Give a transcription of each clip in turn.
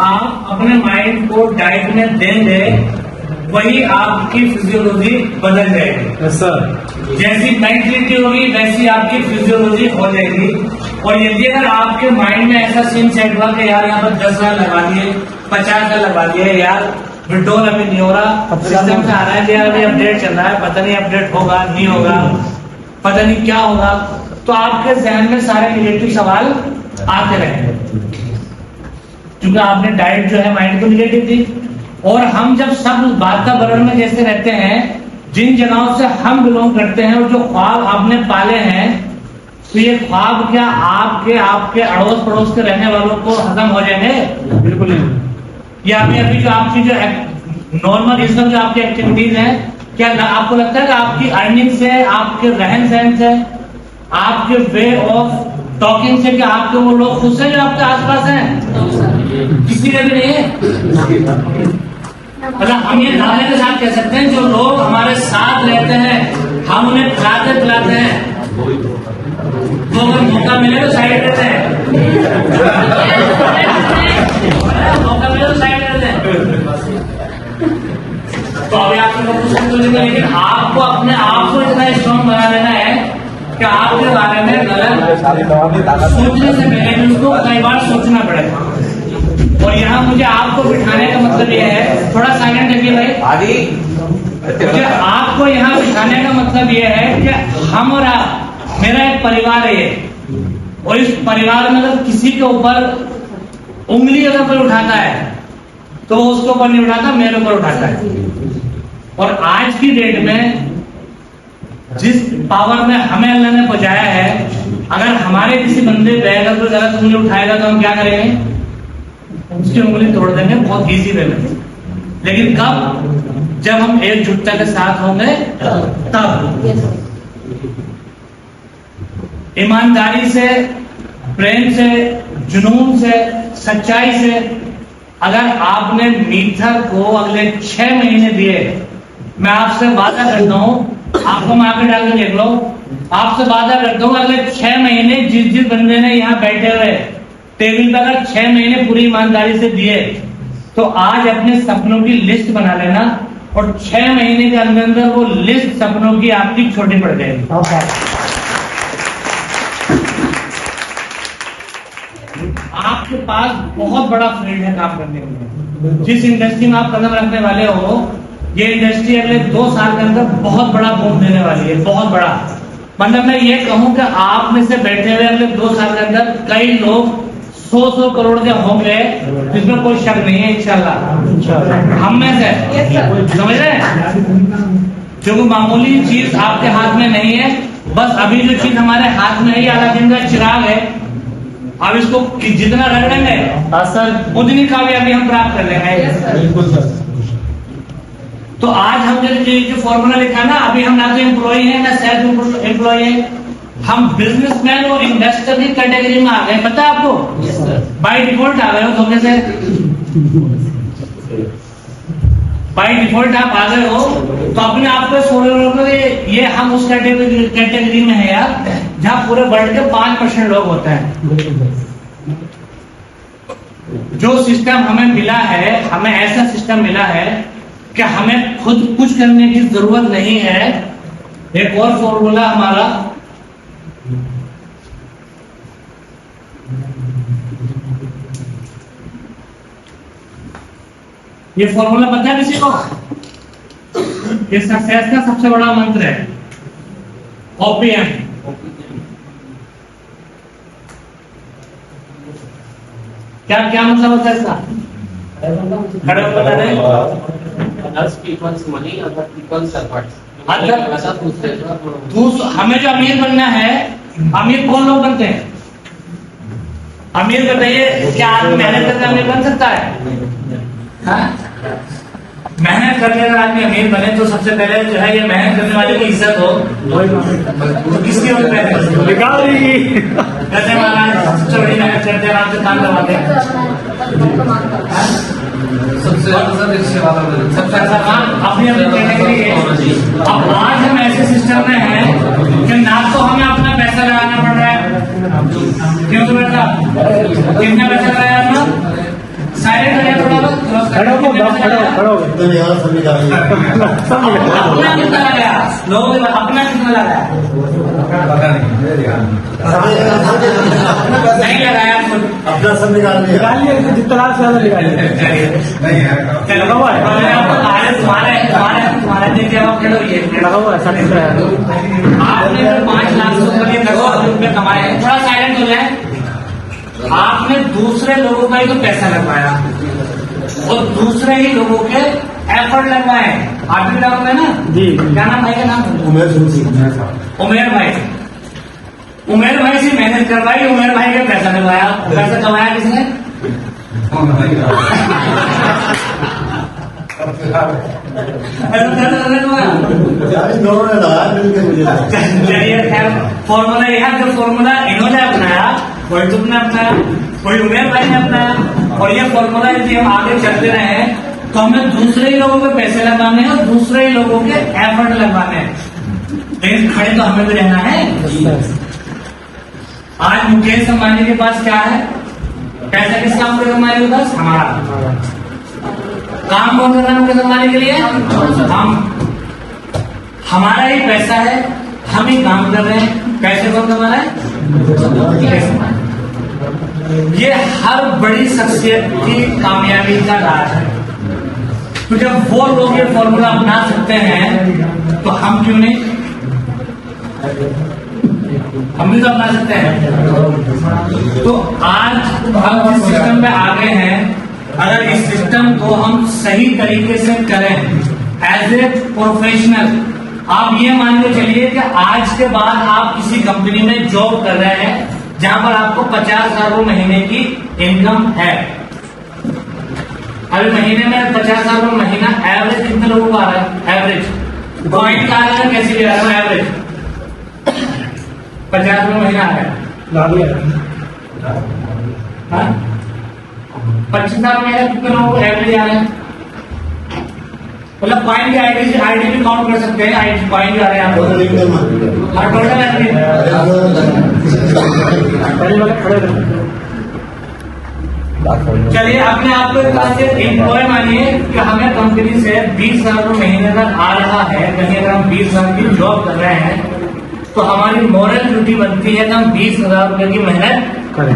आप अपने माइंड को डाइट में देंगे वही आपकी फिजियोलॉजी बदल जाएगी। सर जैसी मेंटलिटी होगी वैसी आपकी फिजियोलॉजी हो जाएगी। और यदि अगर आपके माइंड में ऐसा सीन सेट हुआ कि यार यहाँ पर 10,000 लगा दिए, 50,000 लगा दिए, यार विड्रॉल अभी नहीं हो रहा, सिस्टम से आ रहा है, यार अभी अपडेट चल रहा है, पता नहीं अपडेट होगा नहीं होगा, पता नहीं क्या होगा, तो आपके जहन में सारे निगेटिव सवाल आते रहेंगे, क्योंकि आपने डाइट जो है माइंड को निगेटिव दी। और हम जब सब वातावरण में जैसे रहते हैं, जिन जगहों से हम बिलोंग करते हैं और जो ख्वाब आपने पाले हैं, तो ये ख्वाब क्या आपके अड़ोस पड़ोस के रहने वालों को खत्म हो जाएंगे? बिल्कुल नहीं। या अभी जो आपकी जो नॉर्मल इसमें जो आपकी एक्टिविटीज हैं, क्या आपको लगता है कि आपकी अर्निंग से, आपके रहन सहन से, आपके वे ऑफ टॉकिंग से, क्या आपके वो लोग खुश हैं जो आपके आसपास हैं? किसी का भी नहीं है। मतलब हम ये दावे के साथ कह सकते हैं जो लोग हमारे साथ रहते हैं, हम उन्हें खिलाते पिलाते हैं, तो अगर मौका मिले तो साइड रहते हैं, मौका मिले तो साइड रहते हैं। तो अभी आप लोग कुछ सोचेंगे, लेकिन आपको अपने आप को इतना स्ट्रॉन्ग बना लेना है कि आपके बारे में गलत सोचने से पहले उसको कई बार सोचना पड़ेगा। और यहाँ मुझे आपको बिठाने का मतलब यह है, थोड़ा साइलेंट रखिए भाई, मुझे आपको यहाँ बिठाने का मतलब यह है कि हम और आप, मेरा एक परिवार है ये, और इस परिवार में अगर किसी के ऊपर उंगली अगर कोई उठाता है तो वो उसके ऊपर नहीं उठाता, मेरे ऊपर उठाता है। और आज की डेट में जिस पावर में हमें अल्लाह ने पहुंचाया है, अगर हमारे किसी बंदे पे अगर कोई गलत उंगली उठाएगा तो हम क्या करेंगे? उसकी उंगली तोड़ देंगे बहुत इजी वे में। लेकिन कब? जब हम एकजुटता के साथ होंगे तब। ईमानदारी से, प्रेम से, जुनून से, सच्चाई से अगर आपने मीठर को अगले 6 महीने दिए, मैं आपसे वादा करता हूं, आपको मैं आके डाल के देख लो, आपसे वादा करता हूं अगले 6 महीने जिस बंदे ने यहाँ बैठे हुए टेबल पर अगर 6 महीने पूरी ईमानदारी से दिए, तो आज अपने सपनों की लिस्ट बना लेना, और 6 महीने के अंदर अंदर वो लिस्ट सपनों की आपकी छोटी पड़ जाएगी। आपके पास बहुत बड़ा फील्ड है काम करने के लिए। जिस इंडस्ट्री में आप कदम रखने वाले हो, ये इंडस्ट्री अगले 2 साल के अंदर बहुत बड़ा बूम देने वाली है, बहुत बड़ा। मतलब मैं ये कहूं कि आप में से बैठे हुए अगले 2 साल के अंदर कई लोग 100 करोड़ के होंगे, जिसमें कोई शक नहीं है इंशाल्लाह। हम में से समझ रहे हैं, जो मामूली चीज आपके हाथ में नहीं है, बस अभी जो चीज हमारे हाथ में है ये अलादीन का चिराग है। अब इसको जितना रगड़ेंगे उतनी कामयाबी हम प्राप्त कर लेंगे। तो आज हम जो फॉर्मूला लिखा ना, अभी हम ना तो एम्प्लॉय हैं ना सेल्फ एम्प्लॉय हैं, हम बिजनेसमैन और इन्वेस्टर की कैटेगरी में आ गए। पता है आपको? बाय डिफॉल्ट आ गए हो धोखे से, बाय डिफॉल्ट आप आ गए हो, तो अपने आप को सोच ये हम उस कैटेगरी में है यार, जहां पूरे वर्ल्ड के 5% लोग होते हैं। जो सिस्टम हमें मिला है, हमें ऐसा सिस्टम मिला है कि हमें खुद कुछ करने की जरूरत नहीं है। एक और फॉर्मूला हमारा, ये फॉर्मूला पता है किसी को? ये सक्सेस का सबसे बड़ा मंत्र है, OPM। क्या क्या मतलब होता है इसका? खड़े होकर बता दें। हमें जो अमीर बनना है, अमीर कौन लोग बनते हैं? अमीर बताइए, क्या आदमी मेहनत करके अमीर बन सकता है? मेहनत करने अगर आदमी अमीर बने तो सबसे पहले जो है ये मेहनत करने वाले की इज्जत हो, तो किसकी और मेहनत करने वाला सबसे बड़ी मेहनत करते हैं, आराम से काम करवाते हैं, सबसे अच्छा काम अपनी अपनी कैटेगरी है। अब आज हम ऐसे सिस्टम में हैं कि ना तो हमें अपना पैसा लगाना पड़ रहा है, क्यों बेटा कितना पैसा लगाया आपने? सारे खड़े हो अपना कितना लगाया लोगों ने अपना कितना लगाया नहीं लगाया अपना सब निकाल लिया जितना ज्यादा निकालिए चलो तुम्हारे देखिए आप खड़े होइए आपने 5 लाख से ऊपर 10 लाख रुपए कमाए हैं थोड़ा साइलेंट हो जाए आपने दूसरे लोगों का ही तो पैसा लगवाया और दूसरे ही लोगों के एफर्ट लगवाए आप भी लगवाए ना जी क्या नाम भाई का नाम उमेर भाई से मेहनत करवाई उमेर भाई का पैसा लगवाया पैसा कमाया किसने दोनों ने लगाया मिलकर मुझे चलिए खैर फॉर्मूला यह जो फॉर्मूला इन्होंने अपनाया वही तुमने अपनाया वही उमेर भाई ने अपनाया और ये फॉर्मूला यदि हम आगे चलते रहे तो हमें दूसरे ही लोगों के पैसे लगाने हैं और दूसरे ही लोगों के एफर्ट लगवाने हैं लेकिन खड़े तो हमें भी रहना है। आज मुकेश अंबानी के पास क्या है पैसा किस काम के अंबानी के पास हमारा काम कौन कर रहा है मुकेश अंबानी के लिए हम हमारा ही पैसा है हम ही काम कर रहे हैं पैसे कौन कमा रहा है ये हर बड़ी शख्सियत की कामयाबी का राज है तो जब वो लोग ये फॉर्मूला अपना सकते हैं तो हम क्यों नहीं हम भी तो अपना सकते हैं। तो आज हम जिस सिस्टम में आ गए हैं अगर इस सिस्टम को हम सही तरीके से करें एज ए प्रोफेशनल आप ये मान के चलिए कि आज के बाद आप किसी कंपनी में जॉब कर रहे हैं जहां पर आपको 50,000 रुपये महीने की इनकम है अभी महीने में 50,000 रुपये महीना एवरेज कितने लोगों को आ रहा है एवरेज पॉइंट का आ रहा है कैसे भी आ रहा है एवरेज 50 रुपये महीना आ रहा है 25,000 महीना कितने लोगों को एवरेज आ रहा है मतलब पॉइंट की आईडी भी काउंट कर सकते हैं पॉइंट आ रहे हैं आपको टोटल चलिए अपने आप को एम्प्लॉय मानिए कि हमें कंपनी से 20,000 रुपये महीने तक आ रहा है कहीं अगर हम 20 साल की जॉब कर रहे हैं तो हमारी मॉरल ड्यूटी बनती है कि हम 20,000 रुपये की मेहनत करें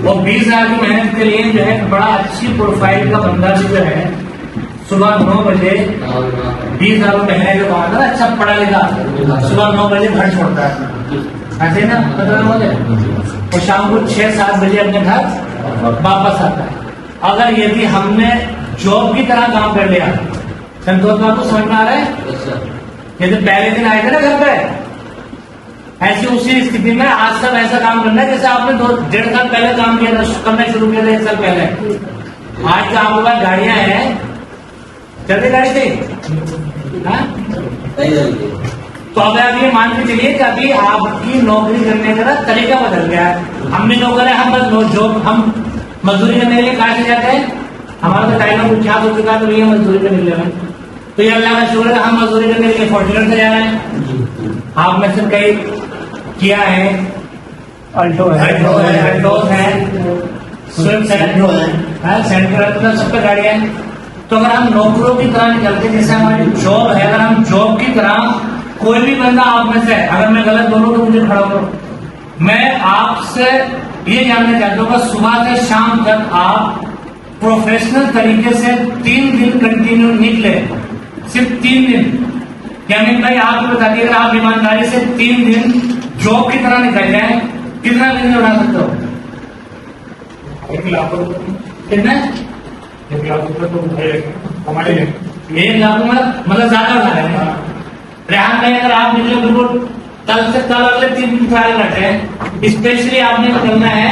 और 20,000 की मेहनत के लिए जो है बड़ा अच्छी प्रोफाइल का बंदा भी जो है सुबह 9 बजे 20,000 रुपये महीने जो कमाता है अच्छा पढ़ा लिखा सुबह 9 बजे घर छोड़ता है ऐसे ना बजे और शाम को 6-7 बजे अपने घर वापस आता है अगर यदि हमने जॉब की तरह काम कर लिया संतोष बाबू समझ में आ रहा है यदि पहले दिन आए थे ना घर पे ऐसी उसी स्थिति में आज सब ऐसा काम करना है जैसे आपने 1.5 साल पहले काम किया था करना शुरू किया था 1 साल पहले आज तो आपके पास गाड़ियां हैं चलती गाड़ी थी तो अब आप ये मान के चलिए कि अभी आपकी नौकरी करने का तरीका बदल गया है हम भी नौकर है हम बस जॉब हम मजदूरी करने के लिए कहा से जाते हैं हमारा तो डायलॉग विख्यात हो चुका है तो ये मजदूरी करने के लिए तो ये अल्लाह का शुक्र है हम मजदूरी करने के लिए फॉर्चुनर से जा रहे हैं आप में से कई किया है अल्टोस है स्विफ्ट है सेंट्रल सब पे गाड़ियां हैं तो अगर हम नौकरों की तरह निकलते जैसे हमारी जॉब है अगर हम जॉब की तरह कोई भी बंदा आप में से अगर मैं गलत बोलूं तो मुझे खड़ा करो मैं आपसे ये जानना चाहता हूँ सुबह से शाम तक आप प्रोफेशनल तरीके से 3 दिन कंटिन्यू निकले सिर्फ 3 दिन यानी भाई आप बता दिए अगर आप ईमानदारी से 3 दिन जॉब की तरह निकल जाए कितना दिन उड़ा सकते हो 1 लाख कितने 1 लाख रुपये तो हमारे 1 लाख मतलब ज्यादा उठा रहे हैं रेहान भाई अगर आप निकले बिल्कुल कल से कल अगले 3 दिन ट्रायल करते हैं स्पेशली आपने निकलना है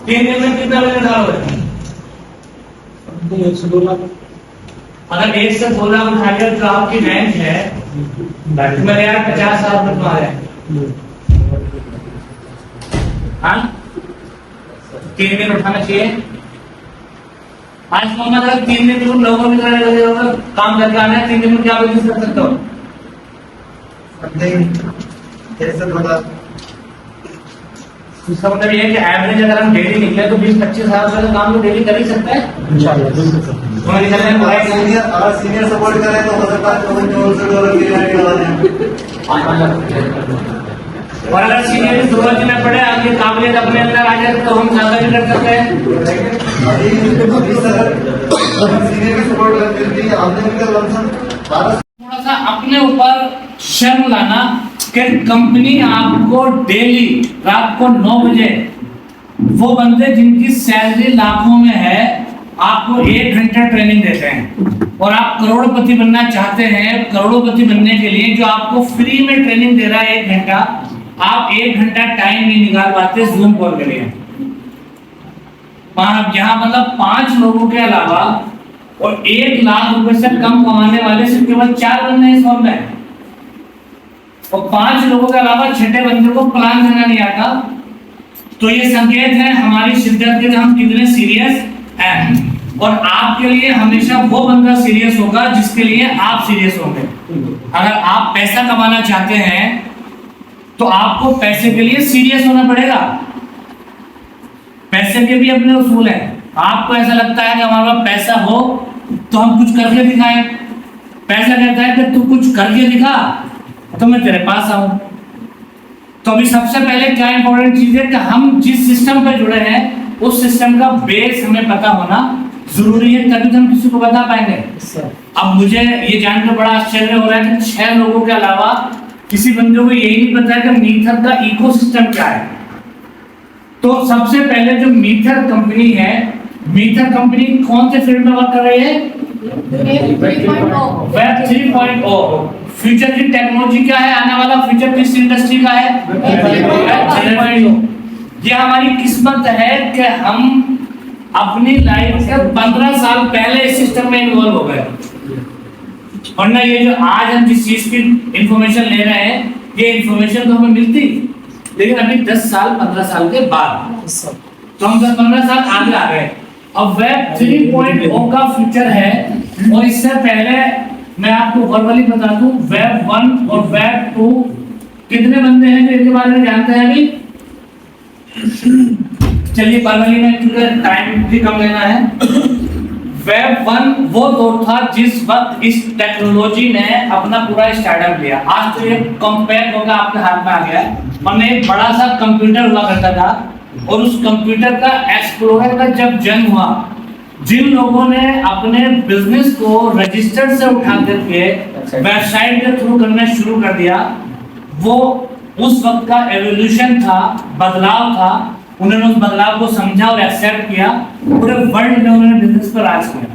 3 दिन में कितना बजे उठाओगे 1 से 2 लाख अगर 1 से 2 लाख उठा लिया तो आपकी रैंक है मेरे यार 50,000 रुपये तुम्हारे हाँ 3 दिन उठाना चाहिए आज मोहम्मद अगर 3 दिन तुम लोगों की तरह काम करके आना है 3 दिन में क्या बिजनेस कर सकते हो इसका मतलब ये है कि एवरेज अगर हम डेली निकले तो 20-25 हज़ार रुपये का काम तो डेली कर ही सकते हैं। वहाँ निकलने में पढ़ाई सीनियर अगर सीनियर सपोर्ट करें तो हो सकता है $64 की गाड़ी लगा दें। और अगर सीनियर सूरज में पड़े आपकी काबिलियत अपने अंदर आ जाए तो हम ज्यादा भी कर सकते हैं। सीनियर की सपोर्ट करती है हमने मिलकर लमसम 12 थोड़ा सा अपने ऊपर शर्म लाना कि कंपनी आपको डेली रात को 9 बजे वो बंदे जिनकी सैलरी लाखों में है आपको 1 घंटा ट्रेनिंग देते हैं और आप करोड़पति बनना चाहते हैं। करोड़पति बनने के लिए जो आपको फ्री में ट्रेनिंग दे रहा है 1 घंटा, आप 1 घंटा टाइम नहीं निकाल पाते जूम कॉल के लिए। यहाँ मतलब 5 लोगों के अलावा और 1 लाख रुपए से कम कमाने वाले सिर्फ केवल 4 बंदे इस फॉर्म में, और 5 लोगों के अलावा 6ठे बंदे को प्लान देना नहीं आता। तो ये संकेत है हमारी शिद्दत के हम कितने सीरियस हैं। और आपके लिए हमेशा वो बंदा सीरियस होगा जिसके लिए आप सीरियस होंगे। अगर आप पैसा कमाना चाहते हैं तो आपको पैसे के लिए सीरियस होना पड़ेगा। पैसे के भी अपने उसूल हैं। आपको ऐसा लगता है कि हमारे पास पैसा हो तो हम कुछ करके दिखाएं। पैसा कहता है कि तू कुछ करके दिखा तो मैं तेरे पास आऊं। तो अभी सबसे पहले क्या इंपॉर्टेंट चीज है कि हम जिस सिस्टम पर जुड़े हैं उस सिस्टम का बेस हमें पता होना जरूरी है, तभी तो हम किसी को बता पाएंगे। अब मुझे ये जानकर बड़ा आश्चर्य हो रहा है कि 6 लोगों के अलावा किसी बंदे को यही नहीं पता है कि मीथर का इकोसिस्टम क्या है। तो सबसे पहले जो मीथर कंपनी है, मीथर कंपनी कौन से फील्ड में वर्क कर रही है? वेब 3.0। फ्यूचर की टेक्नोलॉजी क्या है? आने वाला फ्यूचर किस इंडस्ट्री का है? वेब 3.0। ये हमारी किस्मत है कि हम अपनी लाइफ से 15 साल पहले इस सिस्टम में इन्वॉल्व हो गए, वरना ये जो आज हम जिस चीज की इंफॉर्मेशन ले रहे हैं ये इंफॉर्मेशन तो हमें मिलती, लेकिन अभी 10 साल 15 साल के बाद तो हम 10-15 साल आगे आ गए। अब वेब 3.0 का फ्यूचर है। और इससे पहले मैं आपको वर्बली बता दूं, वेब 1 और वेब 2 कितने बंदे हैं जो इनके बारे में जानते हैं? अभी चलिए वर्बली में, क्योंकि टाइम भी कम लेना है। वेब 1 वो दौर था जिस वक्त इस टेक्नोलॉजी ने अपना पूरा स्टार्टअप लिया। आज तो ये कॉम्पैक्ट होकर आपके हाथ में आ गया है, वरना एक बड़ा सा कंप्यूटर हुआ करता था। और उस कंप्यूटर का एक्सप्लोरर का जब जन्म हुआ, जिन लोगों ने अपने बिजनेस को रजिस्टर से उठा करके वेबसाइट के थ्रू करना शुरू कर दिया, वो उस वक्त का एवोल्यूशन था, बदलाव था। उन्होंने उस बदलाव को समझा और एक्सेप्ट किया, पूरे वर्ल्ड में उन्होंने बिजनेस पर राज किया।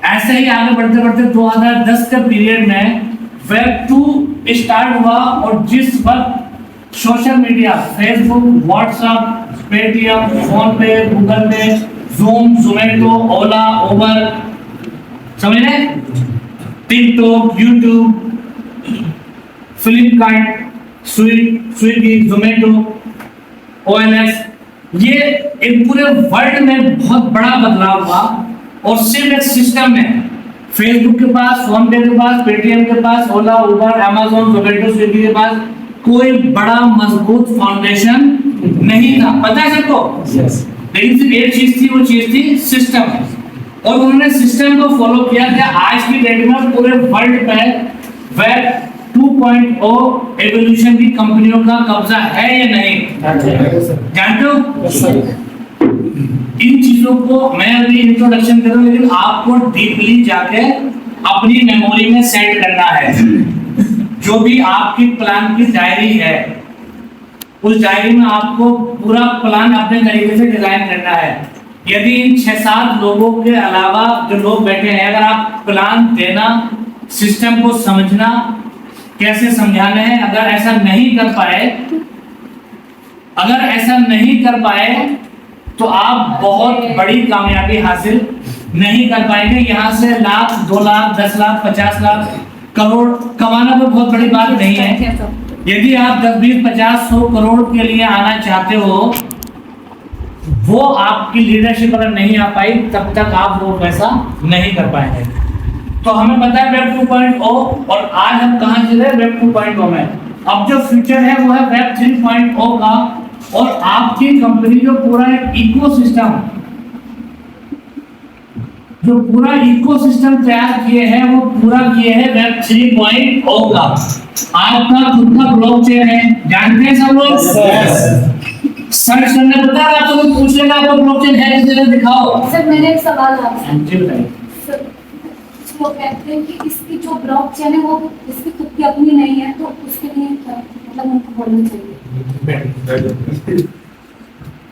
ऐसे ही आगे बढ़ते बढ़ते 2010 के पीरियड में वेब 2 स्टार्ट हुआ। और जिस वक्त social media, Facebook, WhatsApp, Paytm, phone पे, गूगल पे, जूम, जोमेटो, ओला, उबर, समझ रहे, TikTok, YouTube, Flipkart, Swiggy, Zomato, OLX, ये एक पूरे वर्ल्ड में बहुत बड़ा बदलाव हुआ। और सिर्फ एक सिस्टम में फेसबुक के पास, फोन पे के पास, पेटीएम के पास, ओला, उबर, अमेज़न, जोमेटो, स्विगी के पास कोई बड़ा मजबूत फाउंडेशन नहीं था। पता है सबको? लेकिन सिर्फ एक चीज थी, वो चीज थी सिस्टम। और उन्होंने सिस्टम को फॉलो किया कि आज की डेट में पूरे वर्ल्ड पे वेब 2.0 एवोल्यूशन की कंपनियों का कब्जा है या नहीं? जानते हो? इन चीजों को मैं अभी इंट्रोडक्शन कर रहा हूं, लेकिन आपको डीपली जाके अपनी मेमोरी में सेट करना है। जो भी आपकी प्लान की डायरी है, उस डायरी में आपको पूरा प्लान अपने तरीके से डिजाइन करना है। यदि इन 6-7 लोगों के अलावा जो लोग बैठे हैं, अगर आप प्लान देना, सिस्टम को समझना, कैसे समझाना है, अगर ऐसा नहीं कर पाए तो आप बहुत बड़ी कामयाबी हासिल नहीं कर पाएंगे। यहाँ से लाख, 2 लाख, 10 लाख, 50 लाख, करोड़ कमाना तो बहुत बड़ी बात नहीं है। यदि आप 10, 20, 50, 100 करोड़ के लिए आना चाहते हो, वो आपकी लीडरशिप अगर नहीं आ पाई तब तक आप वो पैसा नहीं कर पाएंगे। तो हमें पता है वेब 2.0, और आज हम कहाँ चले? वेब 2.0 में। अब जो फ्यूचर है वो है वेब 3.0 का और आपकी कंपनी जो पूरा एक इकोसिस्टम तैयार किए हैं वो पूरा किए हैं वेब 3.0 का। आपका खुद का ब्लॉकचेन है, जानते हैं सब लोग? सर्च करने बता रहा आपको, कोई पूछ लेगा आपका ब्लॉकचेन है किसी ने दिखाओ। सर मैंने एक सवाल आपसे। जी बताइए। सर वो कहते हैं कि इसकी जो ब्लॉकचेन है वो इसकी खुद की अपनी नहीं है, तो उसके लिए क्या मतलब उनको बोलना चाहिए?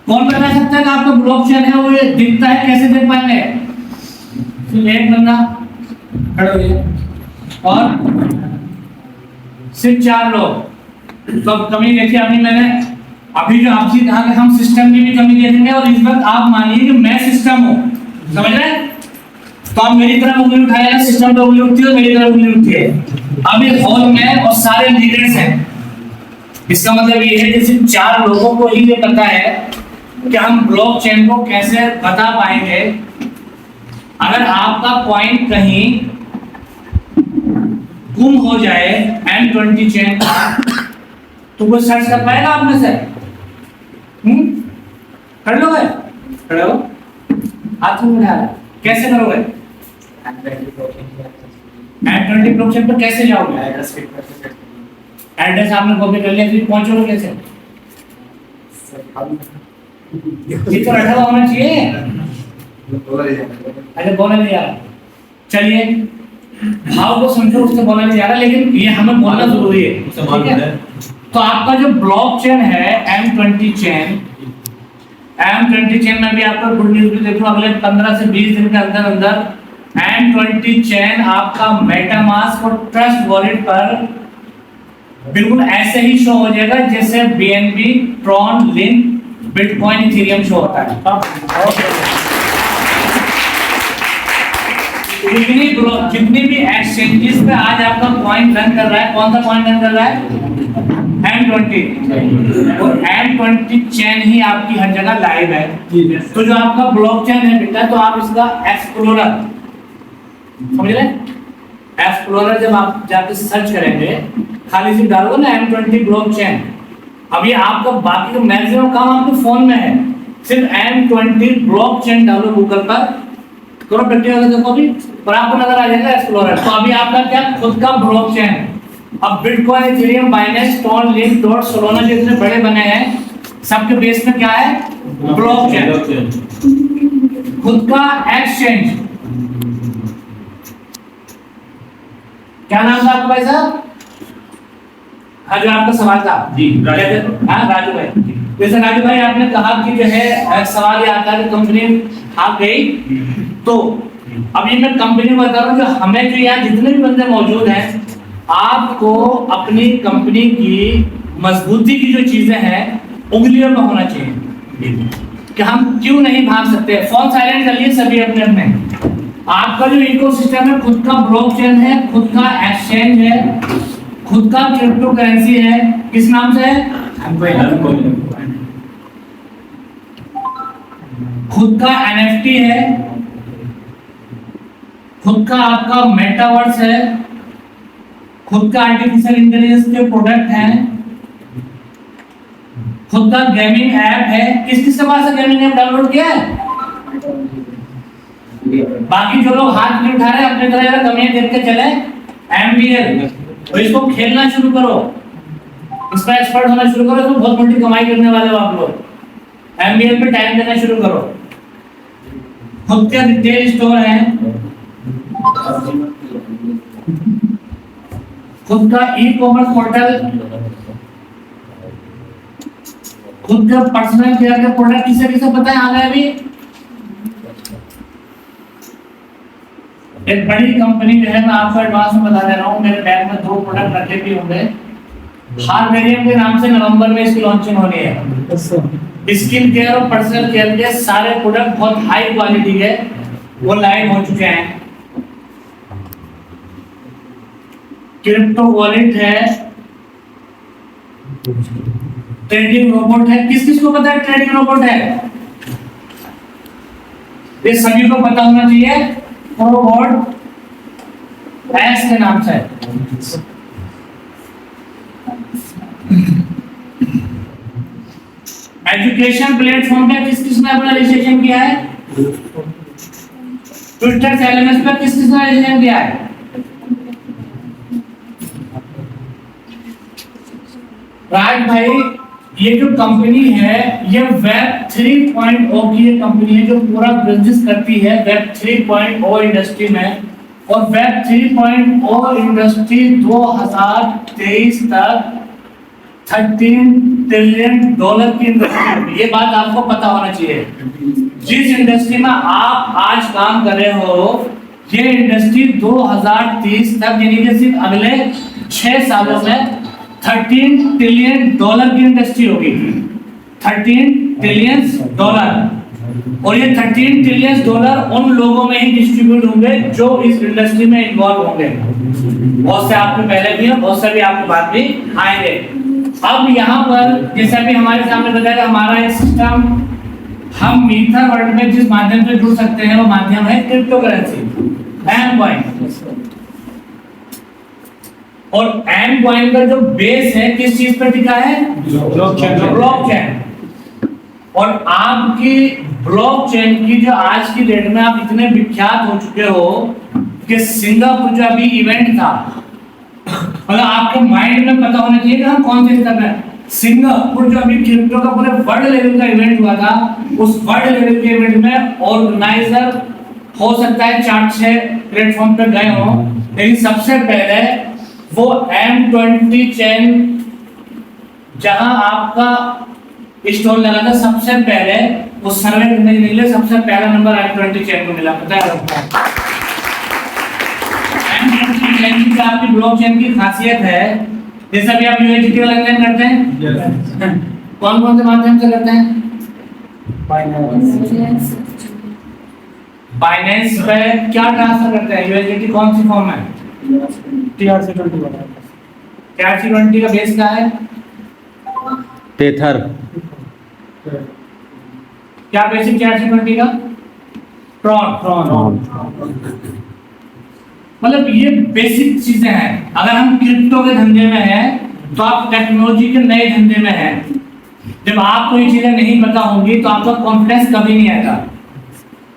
कौन बता सकता है कि आपका ब्लॉकचेन है वो ये दिखता है, कैसे देख पाएंगे? सिर्फ एक बंदा खड़े हो जाइए और सिर्फ 4 लोग। तो कमी देखिए अभी मैंने अभी जो आपसे कहा कि हम सिस्टम की भी कमी देखेंगे और इस वक्त आप मानिए कि मैं सिस्टम हूं, समझ रहे हैं? तो आप मेरी तरफ उंगली उठाएगा, सिस्टम पे उंगली उठती है, मेरी तरफ उंगली उठती है। अब इस हॉल में और सारे लीडर्स हैं, इसका मतलब ये है कि सिर्फ 4 लोगों को ही ये पता है कि हम ब्लॉकचेन को कैसे बता पाएंगे। अगर आपका पॉइंट कहीं गुम हो जाए M20 चेन तो वो सर्च कर पाएगा आप में से? कर लोगे? खड़े हो, हाथ में उठा रहा, कैसे करोगे? M20 ब्लॉकचेन पर कैसे जाओगे? एड्रेस आपने कॉपी कर लिया, फिर पहुंचोगे कैसे? ये तो रखा होना चाहिए। अरे बोला नहीं जा रहा, चलिए भाव को समझो, उससे बोला नहीं जा रहा, लेकिन ये हमें बोलना जरूरी है, ठीक है? तो आपका जो ब्लॉकचेन है M20 चेन में भी आपका गुड न्यूज़ भी देखो, अगले 15 से 20 दिन के अंदर अंदर M20 चेन आपका मेटामास्क और ट्रस्ट वॉलेट पर बिल्कुल ऐसे ही शो हो जाएगा जैसे BNB, Tron, link, bitcoin, Ethereum show होता है। जितनी भी एक्सचेंजेस पे आज आपका कॉइन रन कर रहा है, कौन सा कॉइन रन कर रहा है? M20। और M20 चेन ही आपकी हर जगह लाइव है। तो जो आपका ब्लॉकचेन है बेटा, तो आप इसका एक्सप्लोरर समझ रहे? एक्सप्लोरर जब आप जाके सर्च करेंगे, खाली से डालोगे ना M20 ब्लॉकचेन, अभी आपका बाकी का मैक्सिमम काम आपके फोन में है, सिर्फ M20 ब्लॉकचेन डालो गूगल पर, करो प्रैक्टिकल देखो अभी, और आपको नजर आ जाएगा एक्सप्लोरर। तो अभी आपका क्या खुद का ब्लॉकचेन। अब bitcoin, Ethereum, Binance, Tron, link, dot, Solana जितने बड़े बने हैं, सबके बेस में क्या है? ब्लॉकचेन, खुद का एक्सचेंज। क्या नाम था आपका भाई साहब? हाँ, जो आपका सवाल था जी, राजू भाई। जैसे राजू भाई आपने कहा कि जो है सवाल ये आता है कि कंपनी आ गई, तो अभी मैं कंपनी बता रहा हूँ, जो हमें जो यहाँ जितने भी बंदे मौजूद हैं, आपको अपनी कंपनी की मजबूती की जो चीजें हैं उंगलियों में होना चाहिए कि हम क्यों नहीं भाग सकते। फोन साइलेंट कर लिए सभी अपने अपने। आपका जो इकोसिस्टम है, खुद का ब्लॉकचेन है, खुद का एक्सचेंज है, खुद का क्रिप्टो करेंसी है, किस नाम से है? खुद का NFT है, खुद का आपका मेटावर्स है, खुद का आर्टिफिशियल इंटेलिजेंस के प्रोडक्ट हैं, खुद का गेमिंग ऐप है। किस किस के पास गेमिंग ऐप डाउनलोड किया है? बाकी जो लोग हाथ नहीं उठा रहे हैं, अपनी तरह कमियां देख के चले। MBL, तो इसको खेलना शुरू करो, इस पर एक्सपर्ट होना शुरू करो, तो बहुत बड़ी कमाई करने वाले हो आप लोग। MBL पे टाइम देना शुरू करो। खुद का रिटेल स्टोर है, खुद का ई-कॉमर्स पोर्टल, खुद का पर्सनल केयर के प्रोडक्ट। किसे किसे पता है आ गए अभी? एक बड़ी कंपनी जो है, मैं आपको एडवांस में बता दे रहा हूँ, मेरे बैग में 2 प्रोडक्ट रखे भी होंगे। हार्वेरियम के नाम से नवंबर में इसकी लॉन्चिंग होनी है। स्किन केयर और पर्सनल केयर के सारे प्रोडक्ट बहुत हाई क्वालिटी के, वो लाइव हो चुके हैं। क्रिप्टो वॉलेट है, ट्रेडिंग रोबोट है। किस किस को पता है ट्रेडिंग रोबोट है? ये सभी को पता होना चाहिए। रोबोट एस के नाम से एजुकेशन प्लेटफॉर्म पे किस किसने अपना रजिस्ट्रेशन किया है? ट्विटर एलएमएस पे किस किसने रजिस्ट्रेशन किया है? राज भाई, ये जो कंपनी है ये वेब 3.0 की ये कंपनी है जो पूरा बिजनेस करती है वेब 3.0 इंडस्ट्री में। और वेब 3.0 इंडस्ट्री 2023 तक $13 ट्रिलियन की इंडस्ट्री, ये बात आपको पता होना चाहिए। जिस इंडस्ट्री में आप आज काम कर रहे हो, ये इंडस्ट्री 2030 तक यानी कि सिर्फ अगले 6 सालों में $13 ट्रिलियन की इंडस्ट्री होगी। $13 ट्रिलियन। और ये $13 ट्रिलियन उन लोगों में ही डिस्ट्रीब्यूट होंगे जो इस इंडस्ट्री में इन्वॉल्व होंगे। बहुत से आपके पहले भी हैं, बहुत से भी आपके बाद भी आएंगे। अब यहाँ पर जैसा भी हमारे सामने बताया, हमारा एक सिस्टम, हम मीथर वर्ल्ड में जिस माध्यम से जुड़ सकते हैं वो माध्यम है क्रिप्टो करेंसी, एम कॉइन। और एम कॉइन का जो बेस है किस चीज पर टिका है? ब्लॉकचेन। और आपकी ब्लॉकचेन की जो आज की डेट में आप इतने विख्यात हो चुके हो कि सिंगापुर जो अभी इवेंट था, मतलब आपके माइंड में पता होना चाहिए कि हम कौन से कर रहे हैं। सिंगापुर जो अभी क्रिप्टो का पूरे वर्ल्ड लेवल का इवेंट हुआ था, उस वर्ल्ड लेवल के इवेंट में ऑर्गेनाइजर हो सकता है 4-6 प्लेटफॉर्म पे गए हों, लेकिन सबसे पहले वो M20 चेन जहां आपका स्टॉल लगा था, सबसे पहले वो सर्वे करने के लिए सबसे पहला नंबर M20 चेन को मिला। पता है आपको M20 चेन की आपकी ब्लॉकचेन की खासियत है, जैसा भी आप USDT का लेनदेन करते हैं, कौन कौन से माध्यम से करते हैं? बाइनेंस पे क्या ट्रांसफर करते हैं? USDT कौन सी फॉर्म है? TRC20 का बेस क्या है? टेथर। क्या बेसिक TRC20 का? ट्रॉन। मतलब ये बेसिक चीजें हैं। अगर हम क्रिप्टो के धंधे में हैं तो आप टेक्नोलॉजी के नए धंधे में हैं। जब आपको ये चीजें नहीं पता होंगी तो आपका कॉन्फिडेंस कभी नहीं आएगा।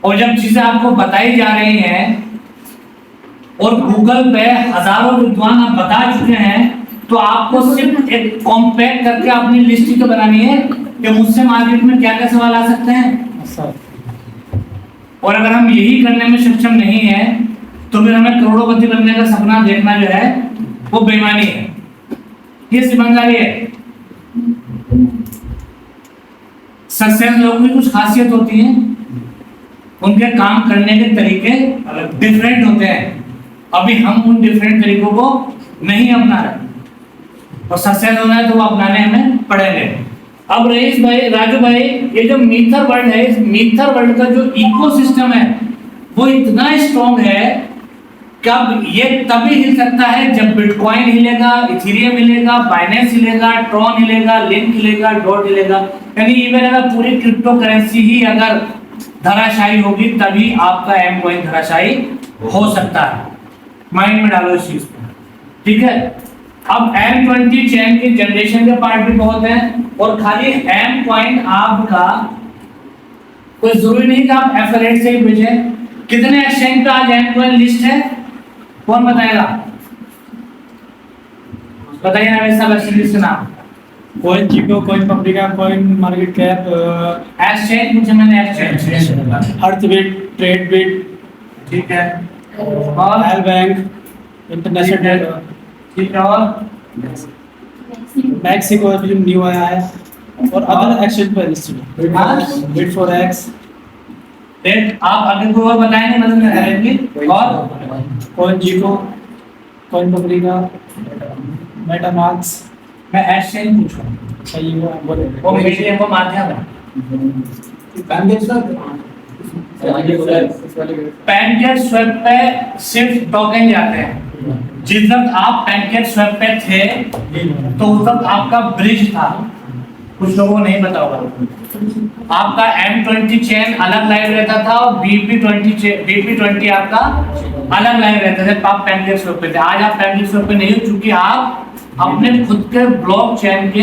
और जब चीजें आपको बताई जा रही हैं और गूगल पे हजारों विद्वान आप बता चुके हैं, तो आपको सिर्फ एक कॉम्पैक्ट करके अपनी लिस्ट ही तो बनानी है कि मुझसे मार्केट में क्या क्या सवाल आ सकते हैं। और अगर हम यही करने में सक्षम नहीं है तो फिर हमें करोड़पति बनने का सपना देखना जो है वो बेईमानी है, ये समझदारी है। सक्सेस लोगों की कुछ खासियत होती है, उनके काम करने के तरीके डिफरेंट होते हैं। अभी हम उन डिफरेंट तरीकों को नहीं अपना रहे, और सक्सेस होना है तो वो अपनाने हमें पड़ेंगे। अब रईस भाई, राजू भाई, ये जो मीथर वर्ल्ड है, इस मीथर वर्ल्ड का जो इकोसिस्टम है वो इतना स्ट्रॉन्ग है कि अब ये तभी हिल सकता है जब बिटकॉइन हिलेगा, इथेरियम हिलेगा, बाइनेंस हिलेगा, ट्रॉन हिलेगा, लिंक हिलेगा, डॉट हिलेगा। यानी इवन अगर पूरी क्रिप्टो करेंसी ही अगर धराशायी होगी तभी आपका एम कॉइन धराशायी हो सकता है। माइंड में डालो इस चीज को, ठीक है। अब M20 चेन की जनरेशन के पार्ट भी बहुत हैं, और खाली एम कॉइन आपका कोई जरूरी नहीं कि आप एफिलिएट से ही भेजें। कितने एक्सचेंज पे आज एम कॉइन लिस्ट है, कौन बताएगा? बताइए ना वैसा एक्सचेंज लिस्ट का नाम। CoinGecko, CoinPaprika, CoinMarketCap, exchange पूछे मैंने, एक्सचेंज अर्थबिट, ट्रेडबिट, ठीक है, और एल बैंक, इंटरनेशनल, ठीक है, और मैक्सिको अभी न्यू आया है, और अदर एक्सचेंज पर लिस्टेड है, बिट4एक्स। आप आगे को और बताएंगे मतलब में, और कॉइन जीको, कॉइन पब्लिका, मेटामास्क। मैं एक्सचेंज पूछ रहा हूं, सही है, बोले वो मीडियम को माध्यम है। पैनकेक स्वैप पे सिर्फ टोकन जाते हैं। जिस वक्त आप पैनकेक स्वैप पे थे तो उस वक्त आपका ब्रिज था, कुछ लोगों को नहीं पता होगा। आपका M20 चेन अलग लाइव रहता था और BP20 आपका अलग लाइव रहता था जब आप पैनकेक स्वैप पे थे। आज आप पैनकेक स्वैप पे नहीं हो, चूंकि आप अपने खुद के ब्लॉक चेन के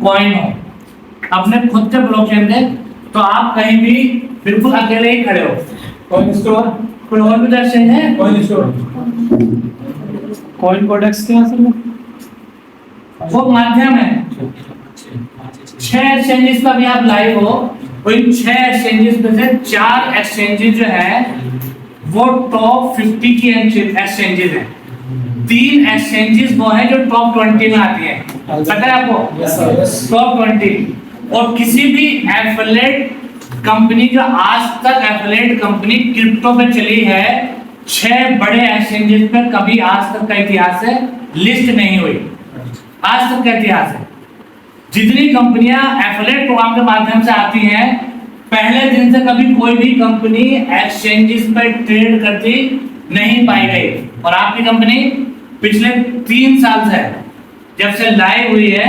कॉइन हो। अपने खुद के ब्लॉकचेन के, तो आप कहीं भी बिल्कुल अकेले ही खड़े हो। कॉइन स्टोर, कोई और भी एक्सचेंज है? कॉइन स्टोर, कॉइन कोडेक्स क्या असल में? वो माध्यम है। 6 एक्सचेंजेस पर भी आप लाइव हो, और इन 6 एक्सचेंजेस में से 4 एक्सचेंजेस जो है वो टॉप 50 की एक्सचेंजेस हैं। 3 एक्सचेंजेस वो है जो टॉप 20 में आती है, पता है आपको? Yes sir, yes. टॉप 20। और किसी भी एफिलिएट कंपनी जो आज तक एफिलिएट कंपनी क्रिप्टो पे चली है, 6 बड़े एक्सचेंजेस पे कभी आज तक का इतिहास है लिस्ट नहीं हुई, आज तक का इतिहास है। जितनी कंपनियां एफिलिएट प्रोग्राम के माध्यम से आती हैं, पहले दिन से कभी कोई भी कंपनी एक्सचेंजेस पर ट्रेड करती नहीं पाई गई। और आपकी कंपनी पिछले 3 साल से जब से लाइव हुई है,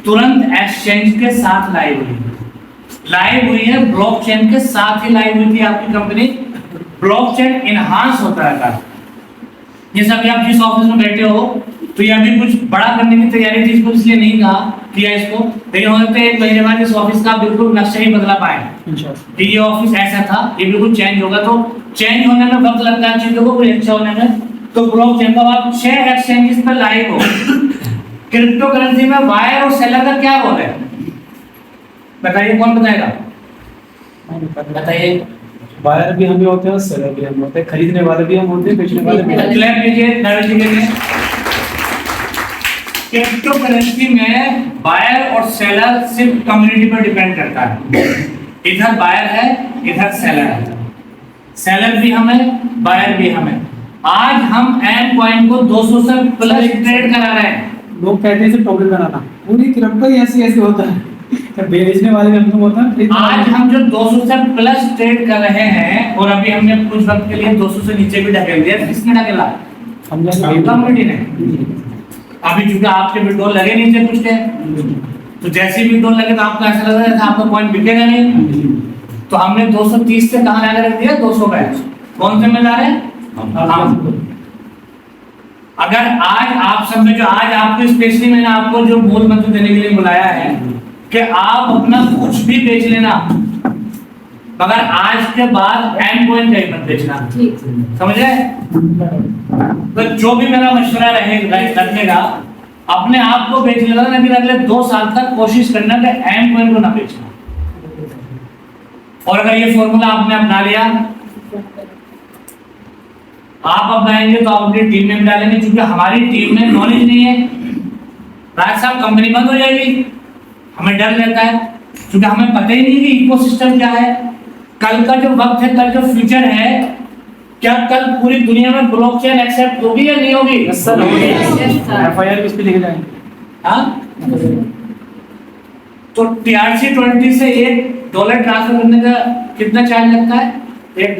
तुरंत एक्सचेंज के साथ लाइव हुई है, ब्लॉकचेन के साथ ही लाइव हुई थी आपकी कंपनी। ब्लॉकचेन इनहांस होता रहता है। जैसे अभी आप जिस ऑफिस में बैठे हो, तो ये अभी कुछ बड़ा करने की तैयारी थी, इसको इसलिए नहीं कहा किया इसको, लेकिन हो सकता है 1 महीने बाद इस ऑफिस का बिल्कुल नक्शा ही बदला पाए कि ये ऑफिस ऐसा था, ये बिल्कुल चेंज होगा। तो चेंज होने में वक्त लगता है चीजों को कोई अच्छा होने में। तो ब्लॉकचेन का आप 6 एक्सचेंजेस पर लाइव हो। क्रिप्टो करेंसी में बायर और सेलर का क्या रोल है, बताइए, कौन बताएगा? बताइए। बायर भी हम ही होते हैं और सेलर भी हम होते हैं, खरीदने वाले भी हम होते हैं, बेचने वाले भी। क्लैप कीजिए, नर्वस कीजिए। क्रिप्टो करेंसी में बायर और सेलर सिर्फ कम्युनिटी पर डिपेंड करता है। इधर बायर है, इधर सेलर है। सेलर भी हमें, बायर भी हमें। आज हम एम कॉइन को 200 से प्लस ट्रेड करा रहे हैं। लोग कहते हैं टोकन बनाना, पूरी क्रिप्टो ही ऐसी ऐसी होता है, बेचने वाले भी हम लोग होता है। आज हम जो 200 से प्लस ट्रेड कर रहे हैं, और अभी हमने कुछ वक्त के लिए 200 से नीचे भी ढकेल दिया, किसने ढकेला? हम कम्युनिटी ने। अभी क्योंकि आपके विड्रॉल लगे नहीं थे कुछ के, तो जैसे ही विड्रॉल लगे तो आपको ऐसा लग रहा था आपका कॉइन बिकेगा नहीं, तो हमने 230 से कहां लाकर रख दिया? 200 पे। कौन से में ला रहे हैं? हम। अगर आज आप सब में जो आज आपको स्पेशली मैंने आपको जो मूल मंत्र देने के लिए बुलाया है कि आप अपना कुछ भी बेच लेना, मगर आज के बाद एम कॉइन का मत बेचना, समझे? तो जो भी मेरा मशवरा रखेगा, अपने आप को बेच लेना, लेकिन अगले 2 साल तक कोशिश करना कि एम कॉइन को ना बेचना। और अगर ये फॉर्मूला आपने अपना लिया, आप अपनाएंगे तो आप अपनी टीम में डालेंगे, क्योंकि हमारी टीम में नॉलेज नहीं है। राज साहब, कंपनी बंद हो जाएगी, हमें डर रहता है, क्योंकि हमें पता ही नहीं कि इकोसिस्टम क्या है, कल का जो वक्त है, कल जो फ्यूचर है, क्या कल पूरी दुनिया में ब्लॉकचेन एक्सेप्ट होगी या नहीं होगी? सर एफआईआर किस पे लिखे जाएंगे? हाँ, तो TRC20 से $1 ट्रांसफर करने का कितना चार्ज लगता है? $1।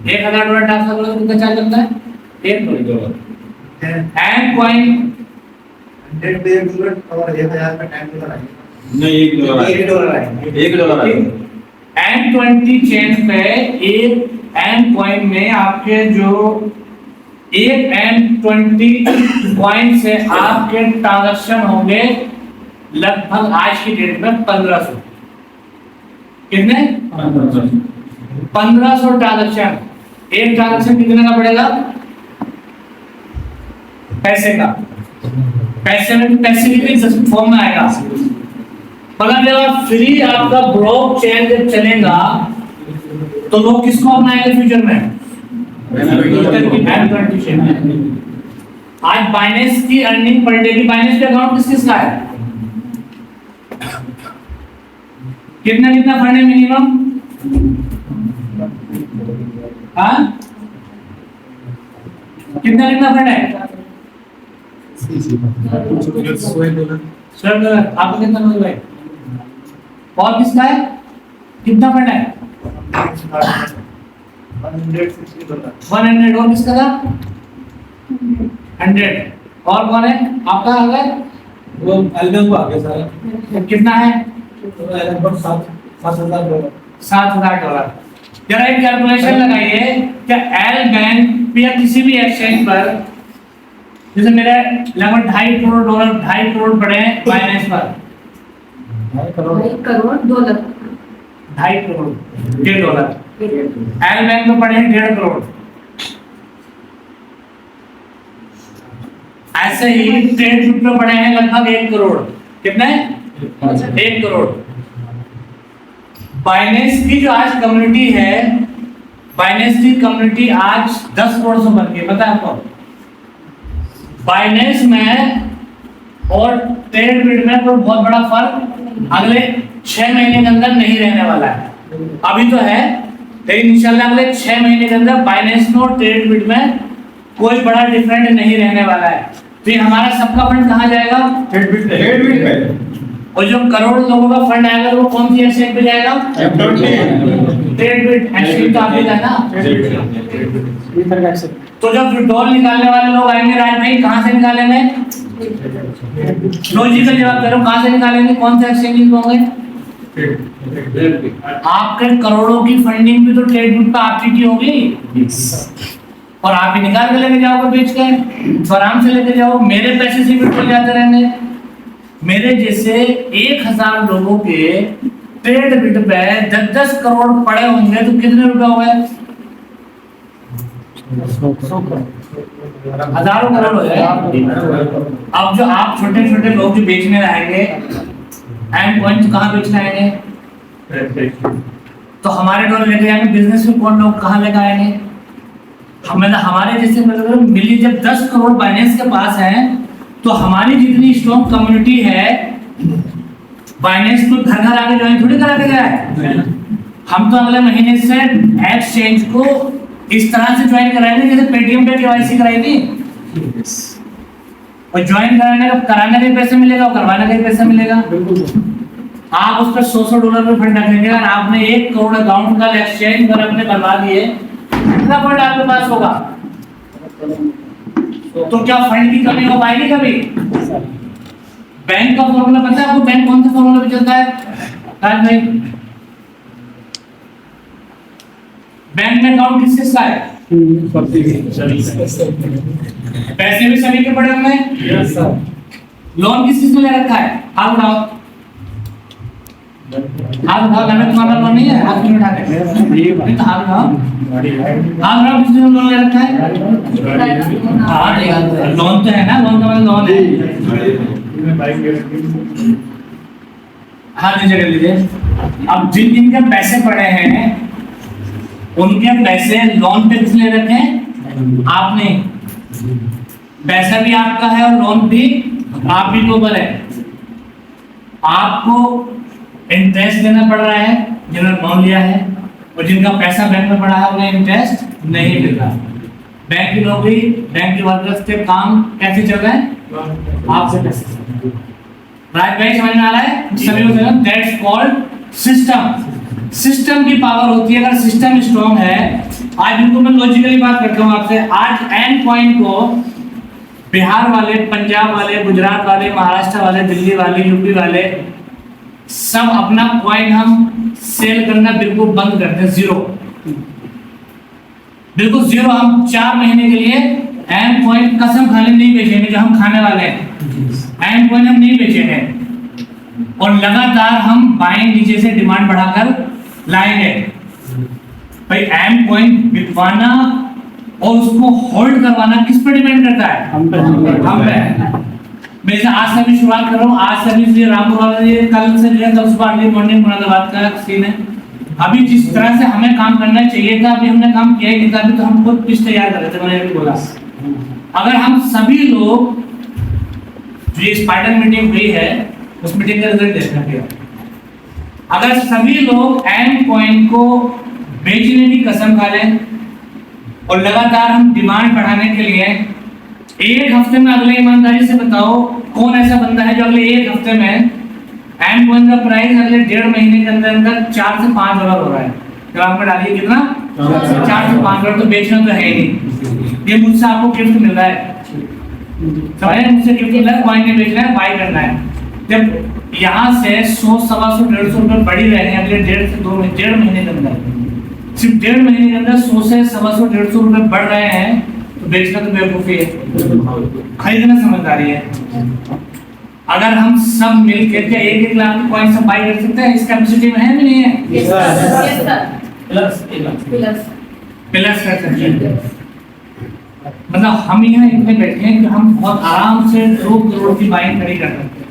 $1000 ट्रांसफर करने का कितना चार्ज लगता है? $1। एम कॉइन $100 और 1000 का टाइम लगाएंगे। नहीं, $1 $1 $1 M20 चेन पे एक एम कॉइन में आपके जो एक M20 कॉइन से आपके ट्रांजैक्शन होंगे लगभग आज की डेट में 1500। कितने? 1500 ट्रांजैक्शन। एक ट्रांजैक्शन कितने का पड़ेगा? पैसे का। पैसे में पैसे कितने फॉर्म में आएगा? मतलब जब फ्री आपका ब्लॉकचेन जब चलेगा तो लोग किसको अपनाएंगे फ्यूचर में? M20 chain. आज बाइनेंस की अर्निंग पर डे की बाइनेंस पे अकाउंट किस किस का है? कितना कितना फंड है मिनिमम? हाँ, कितना कितना फंड है? $12। आपको कितना मिल रहा है? और किसका है? कितना फंड है? 100। और किसका था? 100। और कौन है आपका? अगर वो एल्बम को आगे सर कितना है? लगभग $7,000। $7,000। जरा एक कैलकुलेशन लगाइए कि एल बैंक या किसी भी एक्सचेंज पर, जैसे मेरे लगभग $2.5 करोड़ पड़े हैं बाइनेंस पर, 1 करोड़ 2 लाख। 2.5 करोड़ $1.5 एल बैंक में पड़े हैं 1.5 करोड़। ऐसे ही ट्रेड ग्रुप में पड़े हैं लगभग 1 करोड़। कितने? 1 करोड़। बाइनेंस की जो आज कम्युनिटी है, बाइनेंस की कम्युनिटी आज 10 करोड़ से बन गई, पता है आपको? बाइनेंस में और ट्रेड बिट में कोई बहुत बड़ा फर्क अगले 6 महीने के अंदर नहीं रहने वाला है। अभी तो है, लेकिन इंशाल्लाह अगले 6 महीने के अंदर बाइनेंस में और ट्रेड बिट में कोई बड़ा डिफरेंट नहीं रहने वाला है। तो ये हमारा सबका फंड कहाँ जाएगा? ट्रेड बिट में। और जो करोड़ लोगों का फंड आएगा वो कौन सी एक्सचेंज पे जाएगा? ट्रेड बिट एक्सचेंज तो आपके का ना। तो जब विड्रॉल निकालने वाले लोग आएंगे राज भाई, कहाँ से निकालेंगे? लॉजिकल जवाब करो, कहाँ से निकालेंगे? कौन से एक्सचेंज होंगे? आपके करोड़ों की फंडिंग भी तो ट्रेड बिट पे आपकी की होगी, और आप ही निकाल के लेके जाओगे बेच के, तो आराम से लेके जाओ। मेरे पैसे से विड्रॉल जाते रहेंगे। मेरे जैसे 1000 लोगों के ट्रेड बिट पे 10-10 करोड़ पड़े होंगे तो कितने रुपए हो गए? हजारों करोड़ हो गए। अब जो आप छोटे छोटे लोग जो बेचने आएंगे, एंड पॉइंट कहाँ बेचने आएंगे? तो हमारे डॉलर लेके जाएंगे, बिजनेस में कौन लोग कहाँ लेकर आएंगे? हमारे जैसे मतलब मिली जब 10 करोड़ बाइनेंस के पास है, तो हमारी जितनी स्ट्रॉन्ग कम्युनिटी है, बाइनेंस को घर घर आके ज्वाइन थोड़ी करा के गया है। हम तो अगले महीने से एक्सचेंज को इस तरह से ज्वाइन कराएंगे जैसे पेटीएम पे केवाईसी कराई थी। और ज्वाइन कराने के पैसे मिलेगा और करवाने के पैसे मिलेगा। आप उस पर $100 में फंड रखेंगे, अगर आपने 1 करोड़ अकाउंट का एक्सचेंज कर अपने करवा दिए, कितना फंड आपके पास होगा? तो क्या फंड की कमी हो पाएगी कभी? बैंक का फॉर्मूला पता है आपको? बैंक कौन से फॉर्मूला पे चलता है राज भाई? बैंक में अकाउंट किस किस का है? पैसे भी सभी के पड़े होंगे। लोन किस किस ने ले रखा है? आप बताओ। हाथ उठाओ, हमें तुम्हारा लोन नहीं है, हाथ क्यों उठा रहे हैं? तो हाथ उठाओ, हाथ उठाओ। किसने लोन ले रखा है? हाँ, लोन तो है ना, लोन का मतलब लोन है। हाँ लीजिए कर लीजिए। अब जिन जिन के पैसे पड़े हैं उनके पैसे लोन पे किसने रखे हैं? आपने। पैसा भी आपका है और लोन भी आप ही के ऊपर है। आपको इंटरेस्ट देना पड़ रहा है जिन्होंने लोन लिया है, और जिनका पैसा बैंक में पड़ा है उन्हें इंटरेस्ट नहीं मिल रहा। बैंक की नौकरी, बैंक के वर्कर्स के काम कैसे चल रहे हैं? आपसे पैसे राज भाई समझ में आ रहा है? सभी लोग दैट्स कॉल्ड सिस्टम। सिस्टम की पावर होती है। अगर सिस्टम स्ट्रॉन्ग है, आज बिल्कुल मैं लॉजिकली बात करता हूँ आपसे, आज एंड पॉइंट को बिहार वाले, पंजाब वाले, गुजरात वाले, महाराष्ट्र वाले, दिल्ली वाले, यूपी वाले सब अपना कॉइन हम सेल करना बिल्कुल बंद करते हैं। जीरो, बिल्कुल जीरो। हम 4 महीने के लिए एंड पॉइंट कसम खाने नहीं बेचेंगे, जो हम खाने वाले हैं। एंड पॉइंट हम नहीं बेचेंगे, और लगातार हम बाइंग नीचे से डिमांड बढ़ाकर लाएंगे। भाई एंड पॉइंट बिकवाना और उसको होल्ड करवाना किस पर डिपेंड करता है? हम पे। मैं जैसे आज से भी शुरुआत कर रहा हूँ, आज से भी रामपुर वाला ये कल से जो है, कल सुबह अर्ली मॉर्निंग मुरादाबाद का सीन है। अभी जिस तरह से हमें काम करना चाहिए था, अभी हमने काम किया ही नहीं था। अभी तो हम खुद पिच तैयार कर रहे थे, मैंने अभी बोला। अगर हम सभी लोग जो स्पाइडर मीटिंग हुई है उस मीटिंग का रिजल्ट देखना पड़ेगा। अगर सभी लोग एंड पॉइंट को बेचने की कसम खा लें और लगातार हम डिमांड बढ़ाने के लिए एक हफ्ते में, अगले ईमानदारी से बताओ कौन ऐसा बंदा है जो अगले एक हफ्ते में एंड पॉइंट का प्राइस अगले 1.5 महीने के अंदर अंदर $4 से $5 हो रहा है? ग्राफ में डालिए कितना? 4 से $5। तो बेचना तो है ही नहीं। ये मुझसे आपको गिफ्ट मिल रहा है, समझे? मुझसे गिफ्ट मिल रहा है, कॉइन नहीं बेचना है, बाय करना है। जब यहाँ से 100, 125, 150 रुपए बढ़ ही रहे हैं अगले 1.5 महीने के अंदर, सिर्फ 1.5 महीने के अंदर 100 से 125, 150 रुपए बढ़ रहे हैं, तो बेचना तो बेवकूफी है, खरीदना समझदारी है। अगर हम सब मिलकर के 1-1 लाख के कॉइन सब बाई कर सकते हैं, इस कैपेसिटी में है भी नहीं है? Yes, sir. Plus Plus. Plus कर सकते हैं। मतलब हम यहाँ इतने बैठे हैं कि हम बहुत आराम से 2 करोड़ की बाइंग खड़ी कर सकते हैं।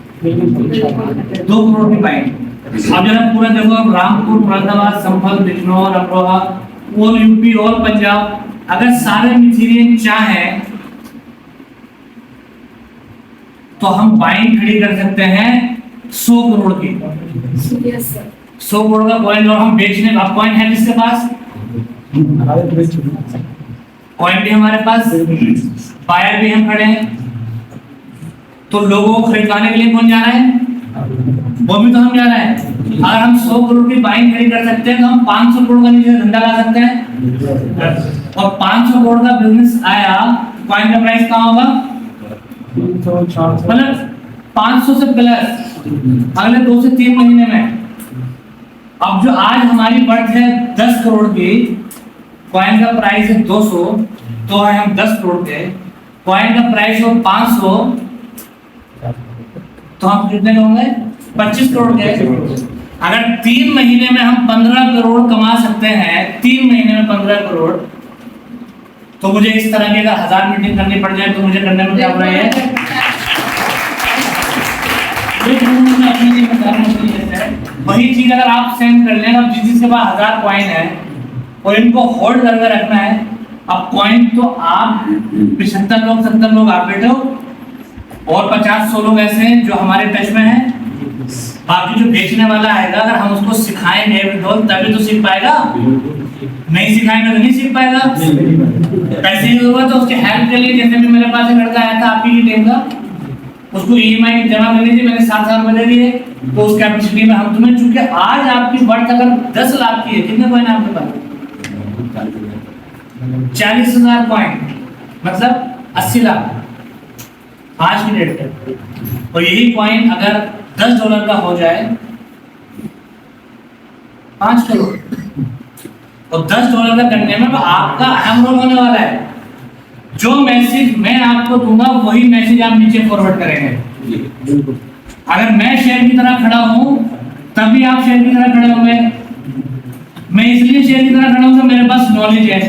2 करोड़ की बाइंग। अब जरा पूरा देखो, अब रामपुर, मुरादाबाद, संभल, बिजनौर, अमरोहा, और यूपी और पंजाब, अगर सारे मिथेरियन चाहें तो हम बाइंग खड़ी कर सकते हैं 100 करोड़ की। Yes, sir. 100 करोड़ का कॉइन और हम बेचने का कॉइन है किसके पास? कॉइन भी हमारे पास, बायर भी हम खड़े हैं, तो लोगों को खरीदवाने के लिए कौन जा रहा है? वो भी तो हम जा रहे हैं। अगर हम 100 करोड़ की बाइंग खड़ी कर सकते हैं तो हम 500 करोड़ का नीचे धंधा ला सकते हैं, और 500 करोड़ का बिजनेस आया, कॉइन का प्राइस कहाँ होगा? मतलब 500 से प्लस अगले 2 से 3 महीने में। अब जो आज हमारी बढ़त है 10 करोड़ की, कॉइन का प्राइस है 200, तो है हम 10 करोड़ के, कॉइन का प्राइस हो 500, तो हम कितने के होंगे? 25 करोड़ के। अगर 3 महीने में हम 15 करोड़ कमा सकते हैं, 3 महीने में 15 करोड़, तो मुझे इस तरह की अगर 1000 मीटिंग करनी पड़ जाए तो मुझे करने में क्या बुराई है? वही चीज अगर आप सेंड कर लें, अब जिसके पास 1000 कॉइन है और इनको होल्ड करके रखना है, अब कॉइन तो आप 75 लोग 70 लोग आप बैठे हो, और 50-100 लोग ऐसे हैं जो हमारे टच में हैं। बाकी जो बेचने वाला आएगा, अगर हम उसको सिखाएंगे तभी तो सीख पाएगा, नहीं सिखाएंगे तो नहीं सीख पाएगा। पैसे की जरूरत है उसके हेल्प के लिए। जैसे भी मेरे पास एक लड़का आया था आपकी ही टीम का, उसको EMI जमा करनी थी, मैंने 7,000 रुपए दे दिए, तो उस कैपेसिटी में हम तुम्हें, चूंकि आज आपकी बढ़त अगर 10 लाख की है, कितने कॉइन आपके पास? 40,000 कॉइन, मतलब 80 लाख आज की डेट पे। और यही कॉइन अगर $10 का हो जाए, 5 करोड़, और $10 का करने में आपका अहम रोल होने वाला है। जो मैसेज मैं आपको दूंगा वही मैसेज आप नीचे फॉरवर्ड करेंगे। अगर मैं शेर की तरह खड़ा हूं तभी आप शेर की तरह खड़े होंगे। मैं इसलिए शेर की तरह खड़ा हूं कि मेरे पास नॉलेज है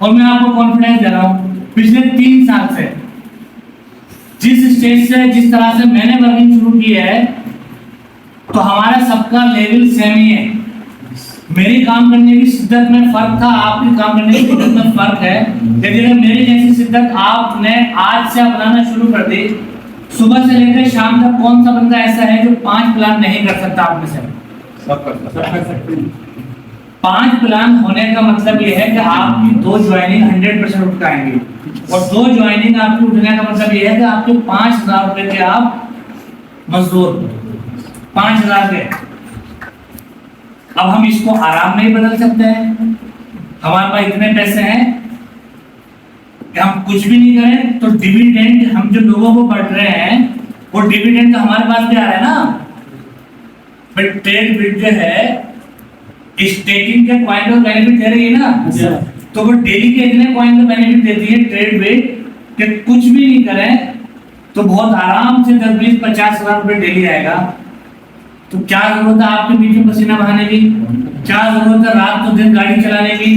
और मैं आपको कॉन्फिडेंस दे रहा हूं। पिछले 3 साल से जिस स्टेज से, जिस तरह से मैंने वर्किंग शुरू की है, तो हमारा सबका लेवल सेम ही है। मेरी काम करने की शिद्दत में फर्क था, आपकी काम करने की शिद्दत में फर्क है। लेकिन अगर मेरी जैसी शिद्दत आपने आज से अपनाना शुरू कर दी, सुबह से लेकर शाम तक कौन सा बंदा ऐसा है जो 5 प्लान नहीं कर सकता? आप में से सब कर सकते हैं। 5 प्लान होने का मतलब यह है कि आपकी 2 ज्वाइनिंग 100% उठ आएंगी, और 2 ज्वाइनिंग आपकी उठने का मतलब यह है कि आपके 5,000 रुपए के आप मजदूर, 5,000 के। अब हम इसको आराम में ही बदल सकते हैं। हमारे पास इतने पैसे हैं कि हम कुछ भी नहीं करें तो डिविडेंड, हम जो लोगों को बांट रहे हैं वो डिविडेंड तो हमारे पास भी आ रहा है ना। बट ट्रेड बिट जो है स्टेकिंग के कॉइन का बेनिफिट दे रही है ना, तो वो डेली के इतने कॉइन का बेनिफिट देती है ट्रेड बिट कि कुछ भी नहीं करें तो बहुत आराम से 10-20-50 हज़ार रुपए डेली आएगा। तो क्या जरूरत है आपके बीच में पसीना बहाने की? क्या जरूरत है रात को दिन गाड़ी चलाने की?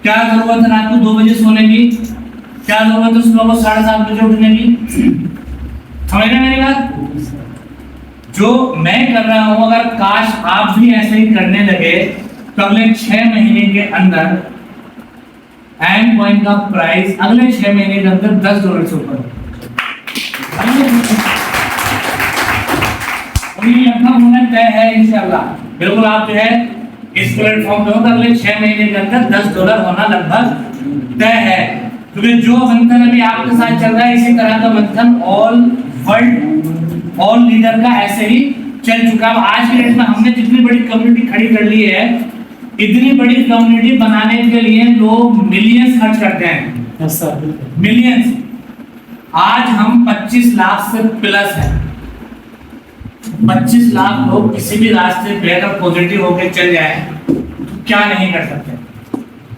क्या जरूरत है रात को 2 बजे सोने की? क्या जरूरत है सुबह को 7:30 बजे उठने की? समझ रहे मेरी बात? जो मैं कर रहा हूं, अगर काश आप भी ऐसे ही करने लगे तो अगले 6 महीने के अंदर एंड कॉइन का प्राइस अगले 6 महीने के अंदर $10 से ऊपर लगभग होना तय है इंशाल्लाह। बिल्कुल आप जो है इस प्लेटफॉर्म पे हो तो अगले 6 महीने के अंदर $10 होना लगभग तय है, क्योंकि जो मंथन अभी आपके साथ चल रहा है इसी तरह का मंथन ऑल वर्ल्ड ऑल लीडर का ऐसे ही चल चुका है। आज के डेट में हमने जितनी बड़ी कम्युनिटी खड़ी कर ली है, इतनी बड़ी कम्युनिटी बनाने के लिए लोग मिलियंस खर्च करते हैं, मिलियंस। आज हम 25 लाख से प्लस है। 25 लाख लोग किसी भी रास्ते पे अगर पॉजिटिव होकर चल जाए तो क्या नहीं कर सकते।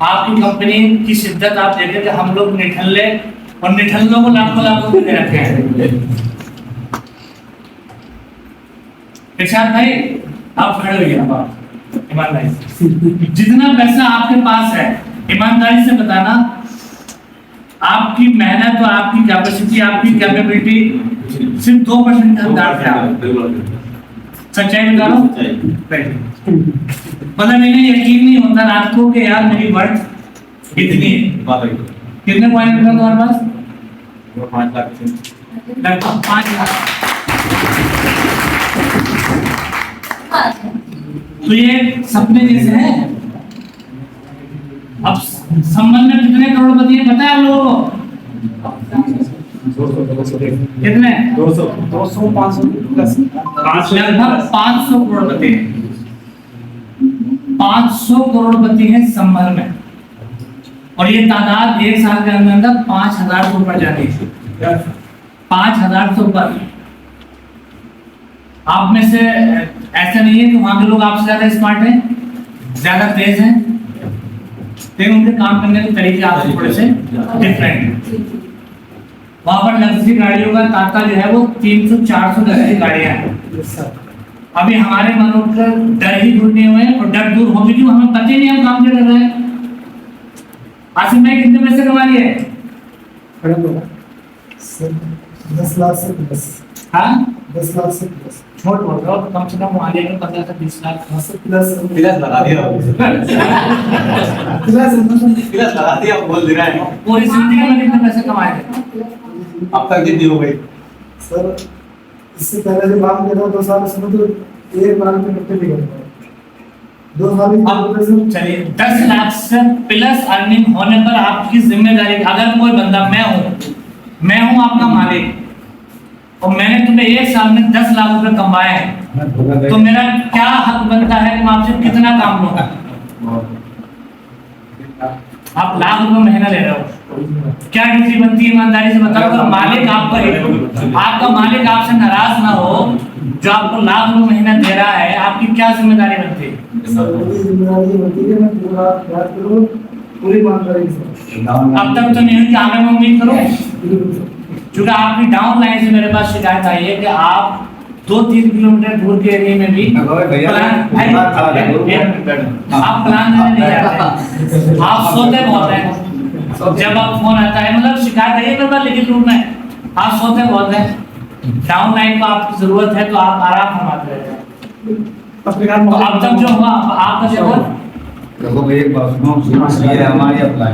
आपकी कंपनी की शिद्दत आप देखें कि हम लोग निठल्ले और निठल्लों को लाखों लाखों दे रखे हैं। इरशाद भाई आप खड़े होइए, ईमानदारी से जितना पैसा आपके पास है ईमानदारी से बताना, आपकी मेहनत और आपकी कैपेसिटी, आपकी कैपेबिलिटी सिर्फ 2% का अंदाज है। सच्चाई बता रहा हूँ, मतलब इन्हें यकीन नहीं होता रात को कि यार मेरी वर्थ इतनी है। कितने पॉइंट था तुम्हारे पास? 5 लाख लगभग 5 लाख। तो ये सपने जैसे हैं। अब संबंध में कितने करोड़पति है पता है आप लोगों को? कितने? 200 500 प्लस लगभग 500 करोड़पति हैं। 500 करोड़पति हैं संबंध में, और ये तादाद एक साल के अंदर अंदर 5000 से ऊपर जाती है। 5000 से ऊपर। आप में से ऐसा नहीं है कि वहां के लोग आपसे ज्यादा स्मार्ट हैं, ज्यादा तेज हैं, लेकिन उनके काम करने के तरीके आपसे थोड़े से डिफरेंट हैं। वहां पर लग्जरी गाड़ियों का तांता जो है वो 300-400 लग्जरी गाड़ियां हैं। अभी हमारे मनों का डर ही दूर नहीं हुए, और डर दूर हो भी क्यों, हमें पता ही नहीं हम काम कर रहे हैं। आसिम भाई कितने पैसे कमा लिए? 10 लाख से प्लस। हाँ 10 लाख से प्लस। छोड़ बोल रहा हूँ, कम से कम वहाँ लेकर 15 से 20 लाख प्लस लगा दिया, प्लस लगा दिया, बोल दे रहा है। पूरी जिंदगी में कितने पैसे कमाए थे? अब तक कितनी हो गई? सर इससे पहले जब काम किया था 2 साल उसमें तो 1 लाख के कट्टे भी करता 2 साल अब चलिए 10 लाख से प्लस अर्निंग होने पर आपकी जिम्मेदारी, अगर कोई बंदा मैं हूँ आपका मालिक, और मैंने तुम्हें 1 साल में 10 लाख रुपए कमाए हैं, तो मेरा क्या हक बनता है कि मैं आपसे कितना काम लूंगा? आप लाख रुपए महीना ले रहे हो, क्या ड्यूटी बनती है ईमानदारी से बताओ? अगर मालिक आपका मालिक आपसे नाराज ना हो, जो आपको लाख रुपए महीना दे रहा है, आपकी क्या जिम्मेदारी बनती है? जिम्मेदारी बनती है मैं पूरा याद करूँ, पूरी ईमानदारी से। अब तक तो नहीं हुई, आगे मैं उम्मीद करूँ, क्योंकि आपकी डाउन लाइन से मेरे पास शिकायत आई है कि आप 2-3 किलोमीटर दूर के एरिया में भी आप प्लान देने नहीं जाते, आप सोते बहुत हैं। जब आप फोन आता है, मतलब शिकायत आई है मेरे पास लिखित रूप में, आप सोते बहुत हैं, डाउन लाइन को आपकी जरूरत है तो आप आराम फरमाते रहते हैं। तो अब तक जो हुआ आपका जरूरत, देखो भाई एक बात सुनो, ये हमारी अप्लाई,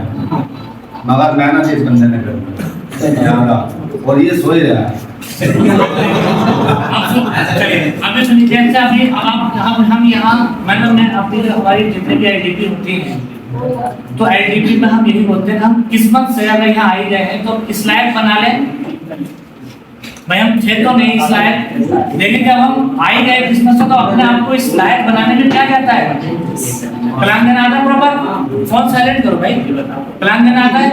मगर मेहनत इस बंदे ने करी ज्यादा, और ये सोच रहा है। अभी सुनिए, जैसे अभी हम यहाँ, मतलब मैं अपनी हमारी जितने भी आईडीपी होती हैं, तो आईडीपी में हम यही बोलते हैं, हम किस्मत से अगर यहाँ आई गए हैं तो इस लायक बना लें। भाई हम थे तो नहीं इस लायक, लेकिन जब हम आई गए किस्मत से, तो अपने आप को इस लायक बनाने में क्या कहता है? प्लान देना आता है प्रॉपर? फोन साइलेंट करो भाई। प्लान देना आता है?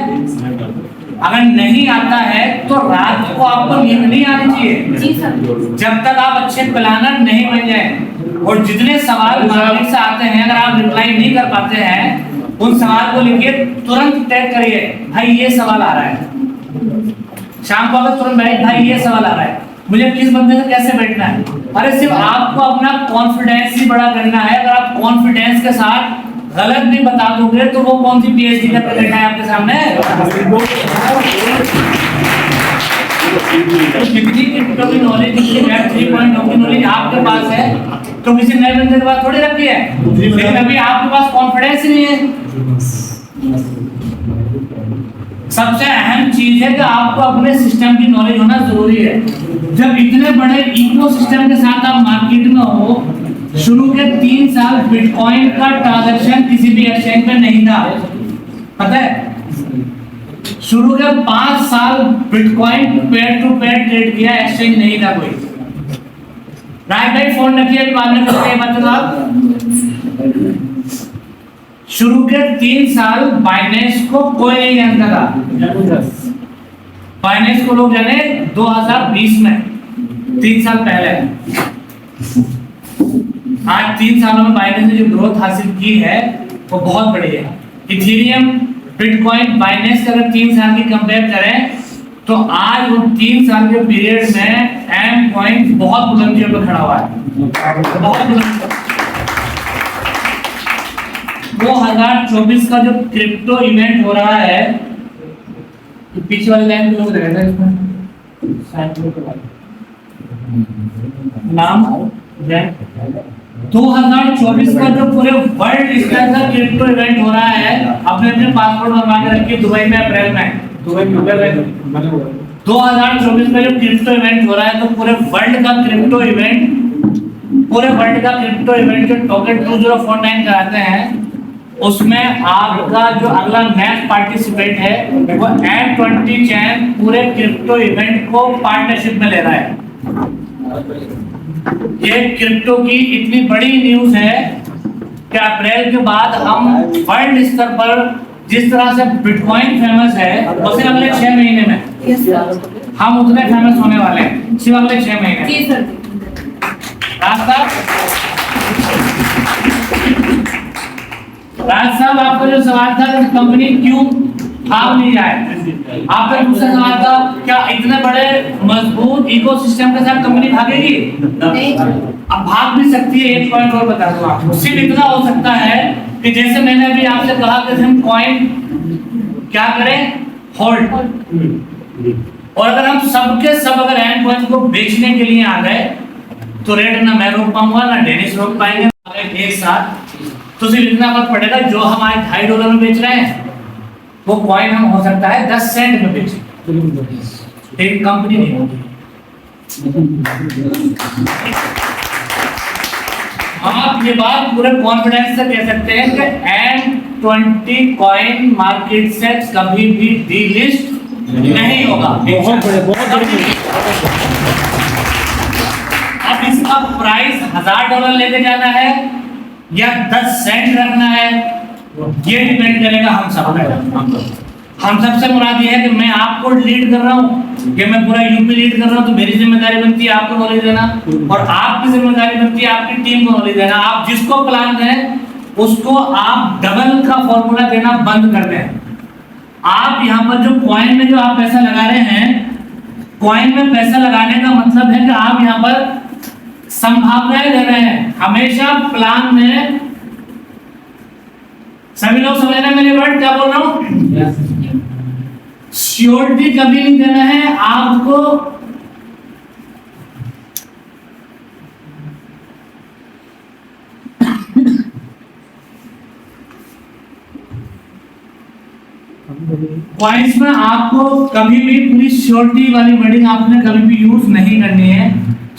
अगर नहीं आता है तो रात को आपको नींद नहीं आनी चाहिए जी सर। जब तक आप अच्छे प्लानर नहीं बन जाए। और जितने सवाल मालिक से आते हैं, अगर आप रिप्लाई नहीं कर पाते हैं, उन सवाल को लिखिए, तुरंत टैग करिए, भाई ये सवाल आ रहा है। शाम को अगर तुरंत बैठ, भाई ये सवाल आ रहा है, मुझे किस बंदे से कैसे बैठना है। अरे सिर्फ आपको अपना कॉन्फिडेंस ही बड़ा करना है। अगर आप कॉन्फिडेंस के साथ गलत भी बता दोगे तो वो कौन सी पीएचडी करके बैठा है आपके सामने? तो कितनी क्रिप्टो की नॉलेज, कितनी वेब 3.0 की नॉलेज आपके पास है, तो किसी नए बंदे के पास थोड़ी रखी है। लेकिन अभी आपके पास कॉन्फिडेंस ही नहीं है। सबसे अहम चीज है कि आपको अपने सिस्टम की नॉलेज होना जरूरी है। जब इतने बड़े इकोसिस्टम के साथ आप मार्केट में हो, शुरू के 3 साल बिटकॉइन का ट्रांजैक्शन किसी भी एक्सचेंज में नहीं था, पता है? शुरू के 5 साल bitcoin pair to pair trade किया, एक्सचेंज नहीं था कोई। राइट भाई, फोन रखिए, बाद में करते मतलब आप शुरू के 3 साल बाइनेंस को कोई नहीं जानता था। बाइनेंस को लोग जाने 2020 में, 3 साल पहले। आज 3 सालों में बाइनेंस ने जो ग्रोथ हासिल की है वो बहुत बड़ी है। इथेरियम, बिटकॉइन, बाइनेंस अगर 3 साल की कंपेयर करें तो आज वो 3 साल के पीरियड में एम कॉइन बहुत बुलंदियों पे खड़ा हुआ है, बहुत बुलंदियों। 2024 का जो क्रिप्टो इवेंट हो रहा है, पीछे वाली लाइन पे लोग रहेगा इसमें नाम 2024 का जो पूरे वर्ल्ड स्तर का क्रिप्टो इवेंट हो रहा है, अपने अपने पासपोर्ट बनवा के रखिए। दुबई में अप्रैल में, दुबई में 2024 में जो क्रिप्टो इवेंट हो रहा है, तो पूरे वर्ल्ड का क्रिप्टो इवेंट जो टोकन 2049 कराते हैं, उसमें आपका जो अगला नेक्स्ट पार्टिसिपेट है वो M20 चैन पूरे क्रिप्टो इवेंट को पार्टनरशिप में ले रहा है। ये क्रिप्टो की इतनी बड़ी न्यूज है कि अप्रैल के बाद हम वर्ल्ड स्तर पर जिस तरह से बिटकॉइन फेमस है, उसे अगले 6 महीने में हम उतने फेमस होने वाले हैं, सिर्फ अगले 6 महीने। जी सर। राज साहब, आपका जो सवाल था कि कंपनी क्यों भाग नहीं जाए, आपका दूसरा सवाल था क्या इतने बड़े मजबूत इकोसिस्टम के साथ कंपनी भागेगी? अब भाग भी सकती है। एक पॉइंट और बता दूं आपको, सिर्फ इतना हो सकता है कि जैसे मैंने अभी आपसे कहा कि हम कॉइन क्या करें, होल्ड। और अगर हम सबके सब अगर एंड कॉइन को बेचने के लिए आ गए तो रेट ना मैं रोक पाऊंगा ना डेनिस रोक पाएंगे एक साथ। तो सिर्फ इतना फर्क पड़ेगा, जो हम आज $2.5 में बेच रहे हैं वो कॉइन हम हो सकता है 10 सेंट में बेचें, लेकिन कंपनी नहीं होगी। आप ये बात पूरे कॉन्फिडेंस से कह सकते हैं कि M20 कॉइन मार्केट से कभी भी डीलिस्ट नहीं होगा। अब इसका प्राइस $1000 लेके जाना है या 10 सेंट रखना है, ये डिपेंड करेगा हम सब पे। हम सबसे मुराद ये है कि मैं आपको लीड कर रहा हूँ, कि मैं पूरा यूपी लीड कर रहा हूँ, तो मेरी जिम्मेदारी बनती है आपको नॉलेज देना, और आपकी जिम्मेदारी बनती है आपकी टीम को नॉलेज देना। आप जिसको प्लान दें उसको आप डबल का फॉर्मूला देना बंद कर दें। आप यहाँ पर जो कॉइन में जो आप पैसा लगा रहे हैं, कॉइन में पैसा लगाने का मतलब है कि आप यहाँ पर संभावनाएं दे रहे हैं। हमेशा प्लान में सभी लोग समझ रहे हैं मेरे वर्ड क्या बोल रहा हूं? श्योरिटी कभी नहीं देना है आपको। पॉइंट्स में आपको कभी भी पूरी श्योरिटी वाली वर्डिंग आपने कभी भी यूज नहीं करनी है।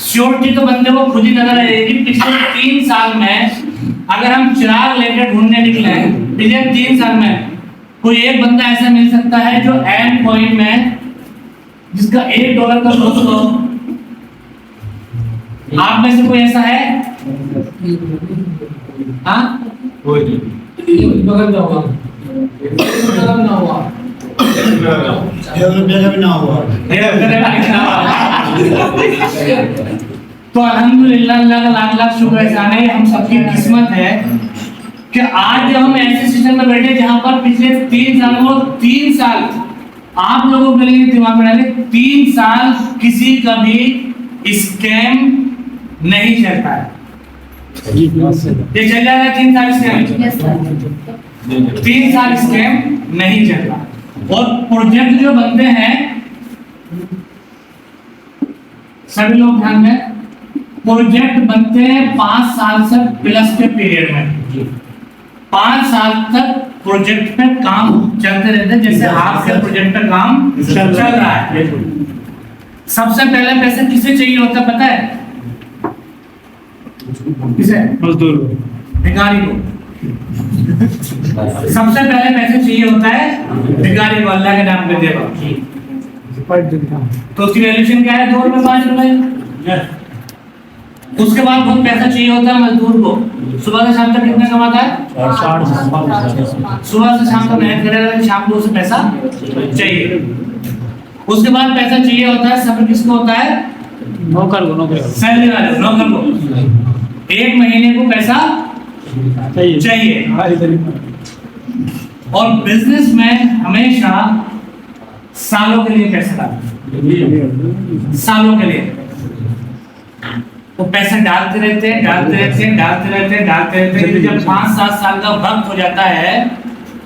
श्योरिटी तो बंदे को खुद ही नजर आएगी। पिछले 3 साल में अगर हम चिराग लेकर ढूंढने निकले, पिछले 3 साल में कोई एक बंदा ऐसा मिल सकता है जो एम कॉइन में जिसका $1 का दोस्त हो? आप में से कोई ऐसा है? हाँ, बगल में होगा, ना हुआ, तो अल्हम्दुलिल्लाह, अल्लाह का लाख लाख शुक्र एहसान है, हम सबकी किस्मत है कि आज जब हम ऐसे सिस्टम में बैठे जहां पर पिछले 3 साल आप लोगों के लिए दिमाग में डालें, 3 साल किसी का भी स्कैम नहीं चलता है। ये चल रहा है 3 साल स्कैम, 3 साल स्कैम नहीं चलता। और प्रोजेक्ट जो बनते हैं, सभी लोग ध्यान दें, प्रोजेक्ट बनते हैं 5 साल से प्लस के पीरियड में। 5 साल तक प्रोजेक्ट पे काम चलते रहते हैं, जैसे आपके प्रोजेक्ट पे काम चल रहा है। सबसे पहले पैसे किसे चाहिए होता है पता है? किसे? मजदूर को, भिखारी को। सबसे पहले पैसे चाहिए होता है भिखारी को, अल्लाह के नाम पे देगा। तो उसकी वैल्यूएशन क्या है? $2, $5। उसके बाद बहुत पैसा चाहिए होता है मजदूर को। सुबह से शाम तक कितना कमाता है? सुबह से शाम तक मेहनत करेगा, शाम को उसे पैसा चाहिए। उसके बाद पैसा चाहिए होता है, सब्र किसको होता है? नौकर को, सैलरी वाले नौकर को। 1 महीने को पैसा चाहिए। और बिजनेस में हमेशा सालों के लिए पैसे डालते, सालों के लिए वो पैसे डालते रहते हैं, डालते रहते हैं, डालते रहते हैं, डालते रहते हैं। जब 5-7 साल का वक्त हो जाता है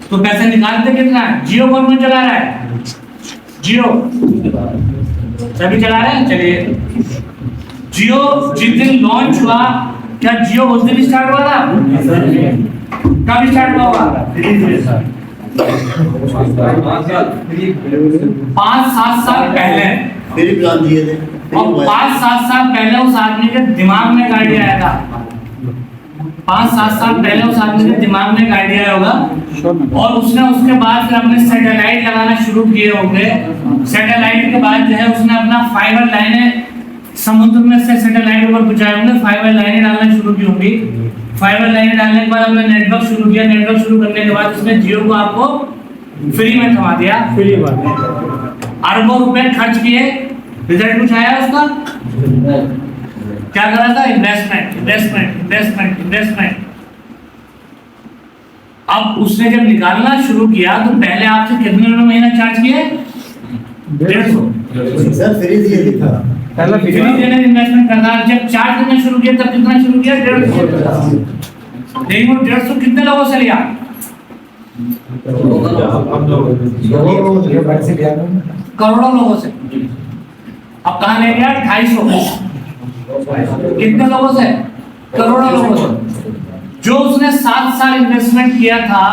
तो पैसे निकालते कितना है? जियो कौन चला रहा है? जियो सभी चला रहे हैं। चलिए, जियो जिस दिन लॉन्च हुआ, क्या जियो उस दिन स्टार्ट हुआ था? कब स्टार्ट हुआ होगा? 5-7 साल पहले। मेरी प्लान दिए थे और 5-7 साल पहले उस आदमी के दिमाग में एक आइडिया आया था। 5-7 साल पहले उस आदमी के दिमाग में एक आइडिया आया होगा और उसने उसके बाद फिर अपने सैटेलाइट लगाना शुरू किए होंगे। सैटेलाइट के बाद जो है उसने अपना फाइबर लाइनें समुद्र में से सैटेलाइट ऊपर पहुंचाए होंगे, फाइबर लाइनें डालना शुरू की होंगी। फाइबर लाइनें डालने के बाद हमने नेटवर्क शुरू किया। नेटवर्क शुरू करने के बाद उसने जियो को आपको फ्री में थमा दिया। फ्री में अरबों रुपए खर्च किए, रिजल्ट कुछ आया उसका? क्या कर रहा था? Investment, investment, investment, investment. अब उसने जब निकालना शुरू किया तो पहले आपसे कितने महीना चार्ज किए? 150 सर फ्री दिए थे पहला फ्री देने इन्वेस्टमेंट करना। जब चार्ज करना शुरू किया तब कितना शुरू किया? 150। लेकिन वो 150 कितने लोगों से लिया? करोड़ों लोगों से। अब कहां ले गया? 250। कितने लोगों से? करोड़ों लोगों से। जो उसने 7 साल इन्वेस्टमेंट किया था,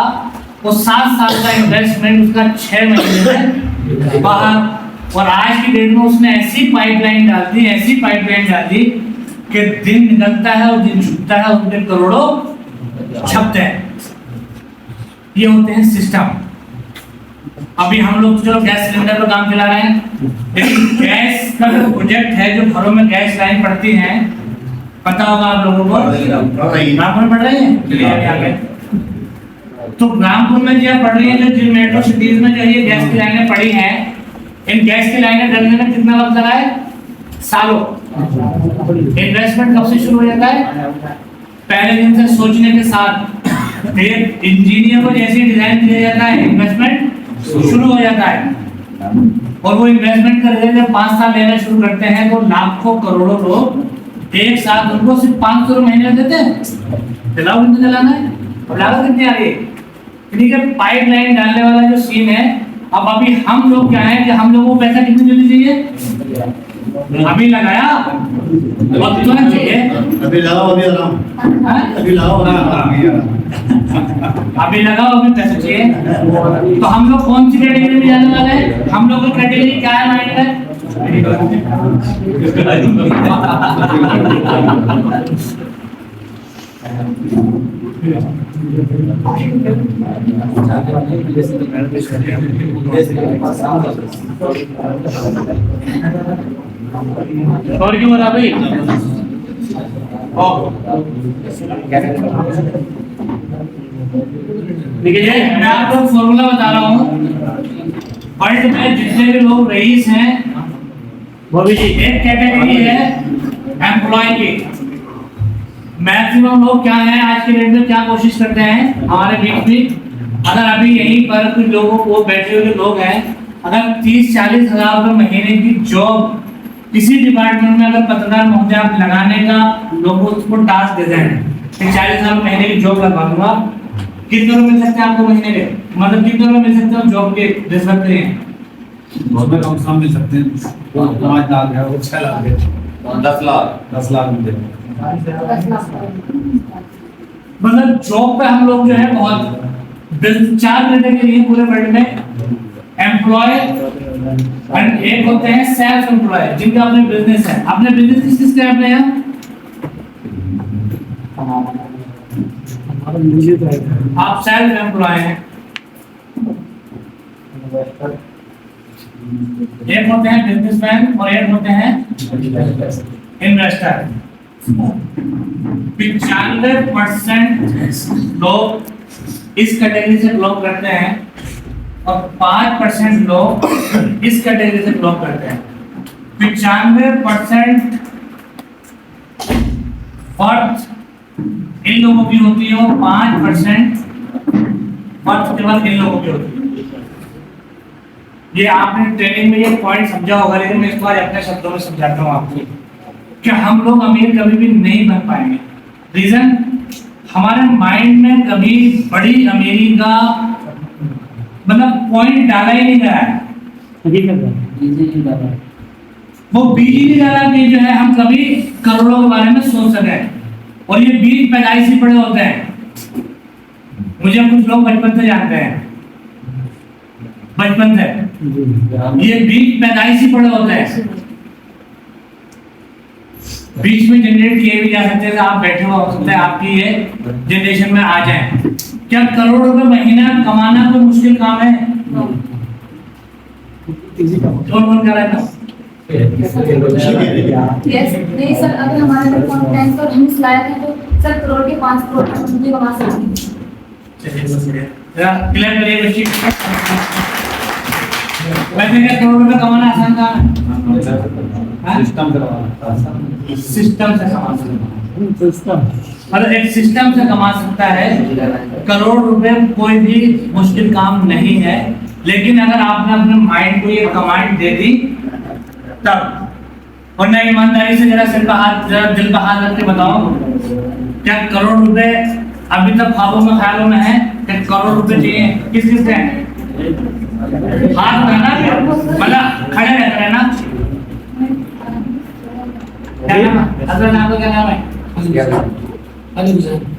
वो 7 साल का इन्वेस्टमेंट उसका 6 महीने में बाहर। और आज की डेट में उसने ऐसी पाइपलाइन डाल दी, ऐसी पाइपलाइन डाल दी कि दिन निकलता है और दिन छुपता है, उनके करोड़ों छपते हैं। ये होते हैं सिस्टम। अभी हम लोग चलो गैस सिलेंडर पर काम चला रहे हैं, लेकिन गैस का जो प्रोजेक्ट है, जो घरों में गैस लाइन पड़ती है, पता होगा आप लोगों को? रामपुर में पढ़ रही है? चलिए अभी आगे। तो रामपुर में जो पढ़ रही है, जो जिन मेट्रो सिटीज में जो ये गैस की लाइनें पड़ी हैं, इन गैस की लाइनें डलने में कितना वक्त लगा है? सालों। इन्वेस्टमेंट कब से शुरू हो जाता है? पहले दिन से सोचने के साथ। एक इंजीनियर को जैसे डिजाइन किया जाता है, इन्वेस्टमेंट शुरू हो जाता है। और वो इन्वेस्टमेंट करके जब 5 साल लेना शुरू करते हैं तो लाखों करोड़ों लोग एक साथ उनको सिर्फ 500 रुपए महीने देते हैं। चलाओ, कितना चलाना है और लागत कितनी आ रही है? ठीक है, पाइपलाइन डालने वाला जो सीन है। अब अभी हम लोग क्या है कि हम लोगों को पैसा कितनी जल्दी चाहिए? अभी लगाया और तुरंत चाहिए। अभी लगाओ, अभी आराम, अभी लगाओ, अभी लगाओ, अभी पैसा चाहिए। तो हम लोग कौन सी कैटेगरी में जाने वाले हैं? हम लोग की कैटेगरी क्या है माइंड में? और क्यों बता भाई? देखिए, मैं आपको फॉर्मूला बता रहा हूँ। वर्ल्ड में जितने भी लोग रईस हैं, वो भी एक कैटेगरी है एम्प्लॉय की। मैक्सिमम लोग क्या है आज के डेट में क्या कोशिश करते हैं हमारे बीच में? अगर अभी यहीं पर कुछ लोगों को बैठे हुए लोग हैं, अगर 30-40 हजार रुपए महीने की जॉब किसी डिपार्टमेंट में अगर पत्रकार महोदय आप लगाने का लोगों को टास्क देते हैं, 40 हजार महीने की जॉब लगवा दूंगा, कितने रुपए मिल सकते हैं आपको महीने के? मतलब कितने रुपए मिल सकते हैं जॉब के रिश्वत के लिए? उसमें कम से कम मिल सकते हैं 5 लाख है, 6 लाख है, 10 लाख मिलते हैं। मतलब जॉब पे हम लोग जो है बहुत 4 कैटेगरी पूरे वर्ल्ड में, एम्प्लॉय एंड एक होते हैं सेल्फ एम्प्लॉय, जिनका अपने बिजनेस है। अपने बिजनेस किस चीज का है अपने यहाँ? आप सेल्फ एम्प्लॉय हैं। एक होते हैं बिजनेसमैन और एक होते हैं इन्वेस्टर। 95% लोग इस कैटेगरी से बिलोंग करते हैं और 5% लोग इस कैटेगरी से बिलोंग करते हैं। 95% वर्थ इन लोगों की होती है और 5% वर्थ केवल इन लोगों की होती है। ये आपने ट्रेनिंग में ये पॉइंट समझा होगा, लेकिन मैं इस बार अपने शब्दों में समझाता हूँ आपको कि हम लोग अमीर कभी भी नहीं बन पाएंगे। रीजन, हमारे माइंड में कभी बड़ी अमीरी का मतलब पॉइंट डाला ही नहीं गया है, वो बीज ही नहीं डाला कि जो है हम कभी करोड़ों के बारे में सोच सके। और ये बीज पैदाइश ही पड़े होते हैं। मुझे कुछ लोग बचपन से जानते हैं, बचपन से ये बीज पैदाइश ही पड़े होते हैं, बीच में जनरेट किए भी जा सकते हैं। आप बैठे हो सकते हैं आपकी ये जनरेशन में आ जाए। क्या करोड़ रुपए महीना कमाना कोई मुश्किल काम है? कौन कर रहा है? नहीं सर, अगर हमारे कंटेंट पर हम लायक हैं तो सर करोड़ के 5 करोड़ तक हम भी कमा सकते हैं। क्लियर करिए बच्ची। वैसे क्या करोड़ रुपए कमाना आसान काम है? सिस्टम से कमा सकता है, मतलब एक सिस्टम से कमा सकता है। करोड़ रुपए कोई भी मुश्किल काम नहीं है, लेकिन अगर आपने अपने माइंड को ये कमांड दे दी तब। वरना ईमानदारी से जरा दिल पर हाथ रख के बताओ, क्या करोड़ रुपए अभी तक ख्वाबों में ख्यालों में है? क्या करोड़ रुपए चाहिए? किस किस के? हाथ उठाना, मतलब खड़े रहते हैं ना। क्या नाम है? असल नाम का क्या नाम है?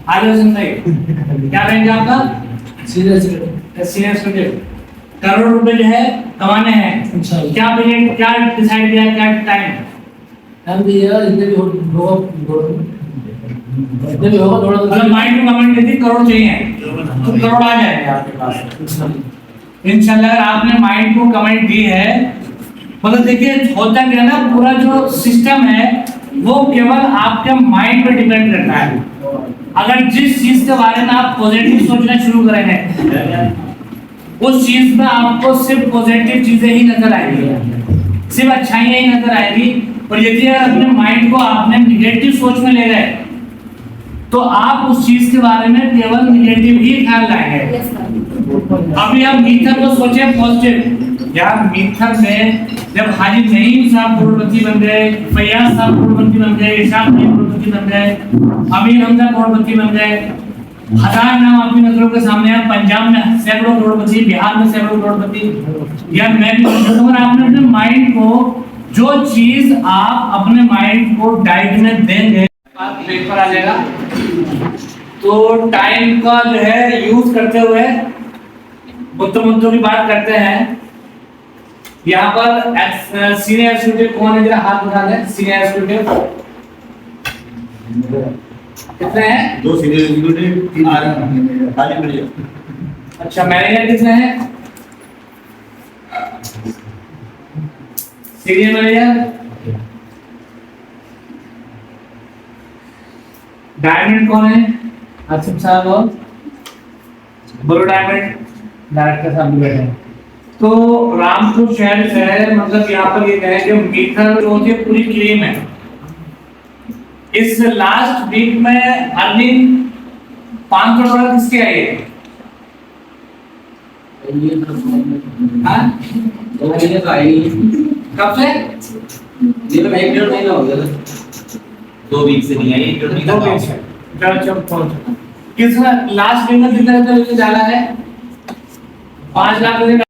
आगे सुनाइए, क्या रहेंगे आपका? Senior student. करोड़ रुपए जो है कमाने हैं, क्या बजट, क्या डिसाइड किया, क्या टाइम? अगर माइंड में कमेंट देती करोड़ चाहिए तो करोड़ आ जाएंगे आपके पास इंशाल्लाह। अगर आपने माइंड को कमेंट दी है, मतलब देखिए होता क्या ना, पूरा जो सिस्टम है वो केवल आपके माइंड पर डिपेंड करता है। अगर जिस चीज के बारे में आप पॉजिटिव सोचना शुरू करेंगे, उस चीज में आपको सिर्फ पॉजिटिव चीजें ही नजर आएंगी, सिर्फ अच्छाइयां ही नजर आएगी। और यदि अगर अपने माइंड को आपने निगेटिव सोच में ले गए तो आप उस चीज के बारे में केवल निगेटिव ही ख्याल लाएंगे। अभी आप मीथर को सोचे पॉजिटिव। यार मीथर में जब हाजी नईम साहब करोड़पति बन गए, फैयाज साहब करोड़पति बन गए, इरशाद भाई करोड़पति बन गए, अमीर हमजा करोड़पति बन गए, हजार नाम आपकी नजरों के सामने है। पंजाब में सैकड़ों करोड़पति, बिहार में सैकड़ों करोड़पति। यार मैं भी अगर आपने अपने माइंड को, जो चीज आप अपने माइंड को डाइट में देंगे, पेपर आ जाएगा। तो टाइम का जो है यूज करते हुए मुद्दों की बात करते हैं। यहाँ पर सीनियर स्टूडेंट कौन है, जरा हाथ उठा दें। सीनियर स्टूडेंट कितने हैं? 2 सीनियर एग्जीक्यूटिव, 3 खाली पड़े। अच्छा, मैनेजर कितने हैं? Senior manager. डायमंड कौन है? आसिफ साहब। और ब्लू डायमंड डायरेक्टर साहब भी बैठे हैं। तो रामपुर शहर से है, मतलब यहाँ पर ये कहें कि मीटर जो होती है पूरी क्लीन है। इस लास्ट वीक में अर्निंग 5 करोड़ किसके आई है? कब से? ये तो 1-1.5 महीना हो गया, 2 वीक से नहीं आई, 1-1.5 महीना। 2 वीक से। चलो किस लास्ट वीक में कितना डाला है? 5 लाख।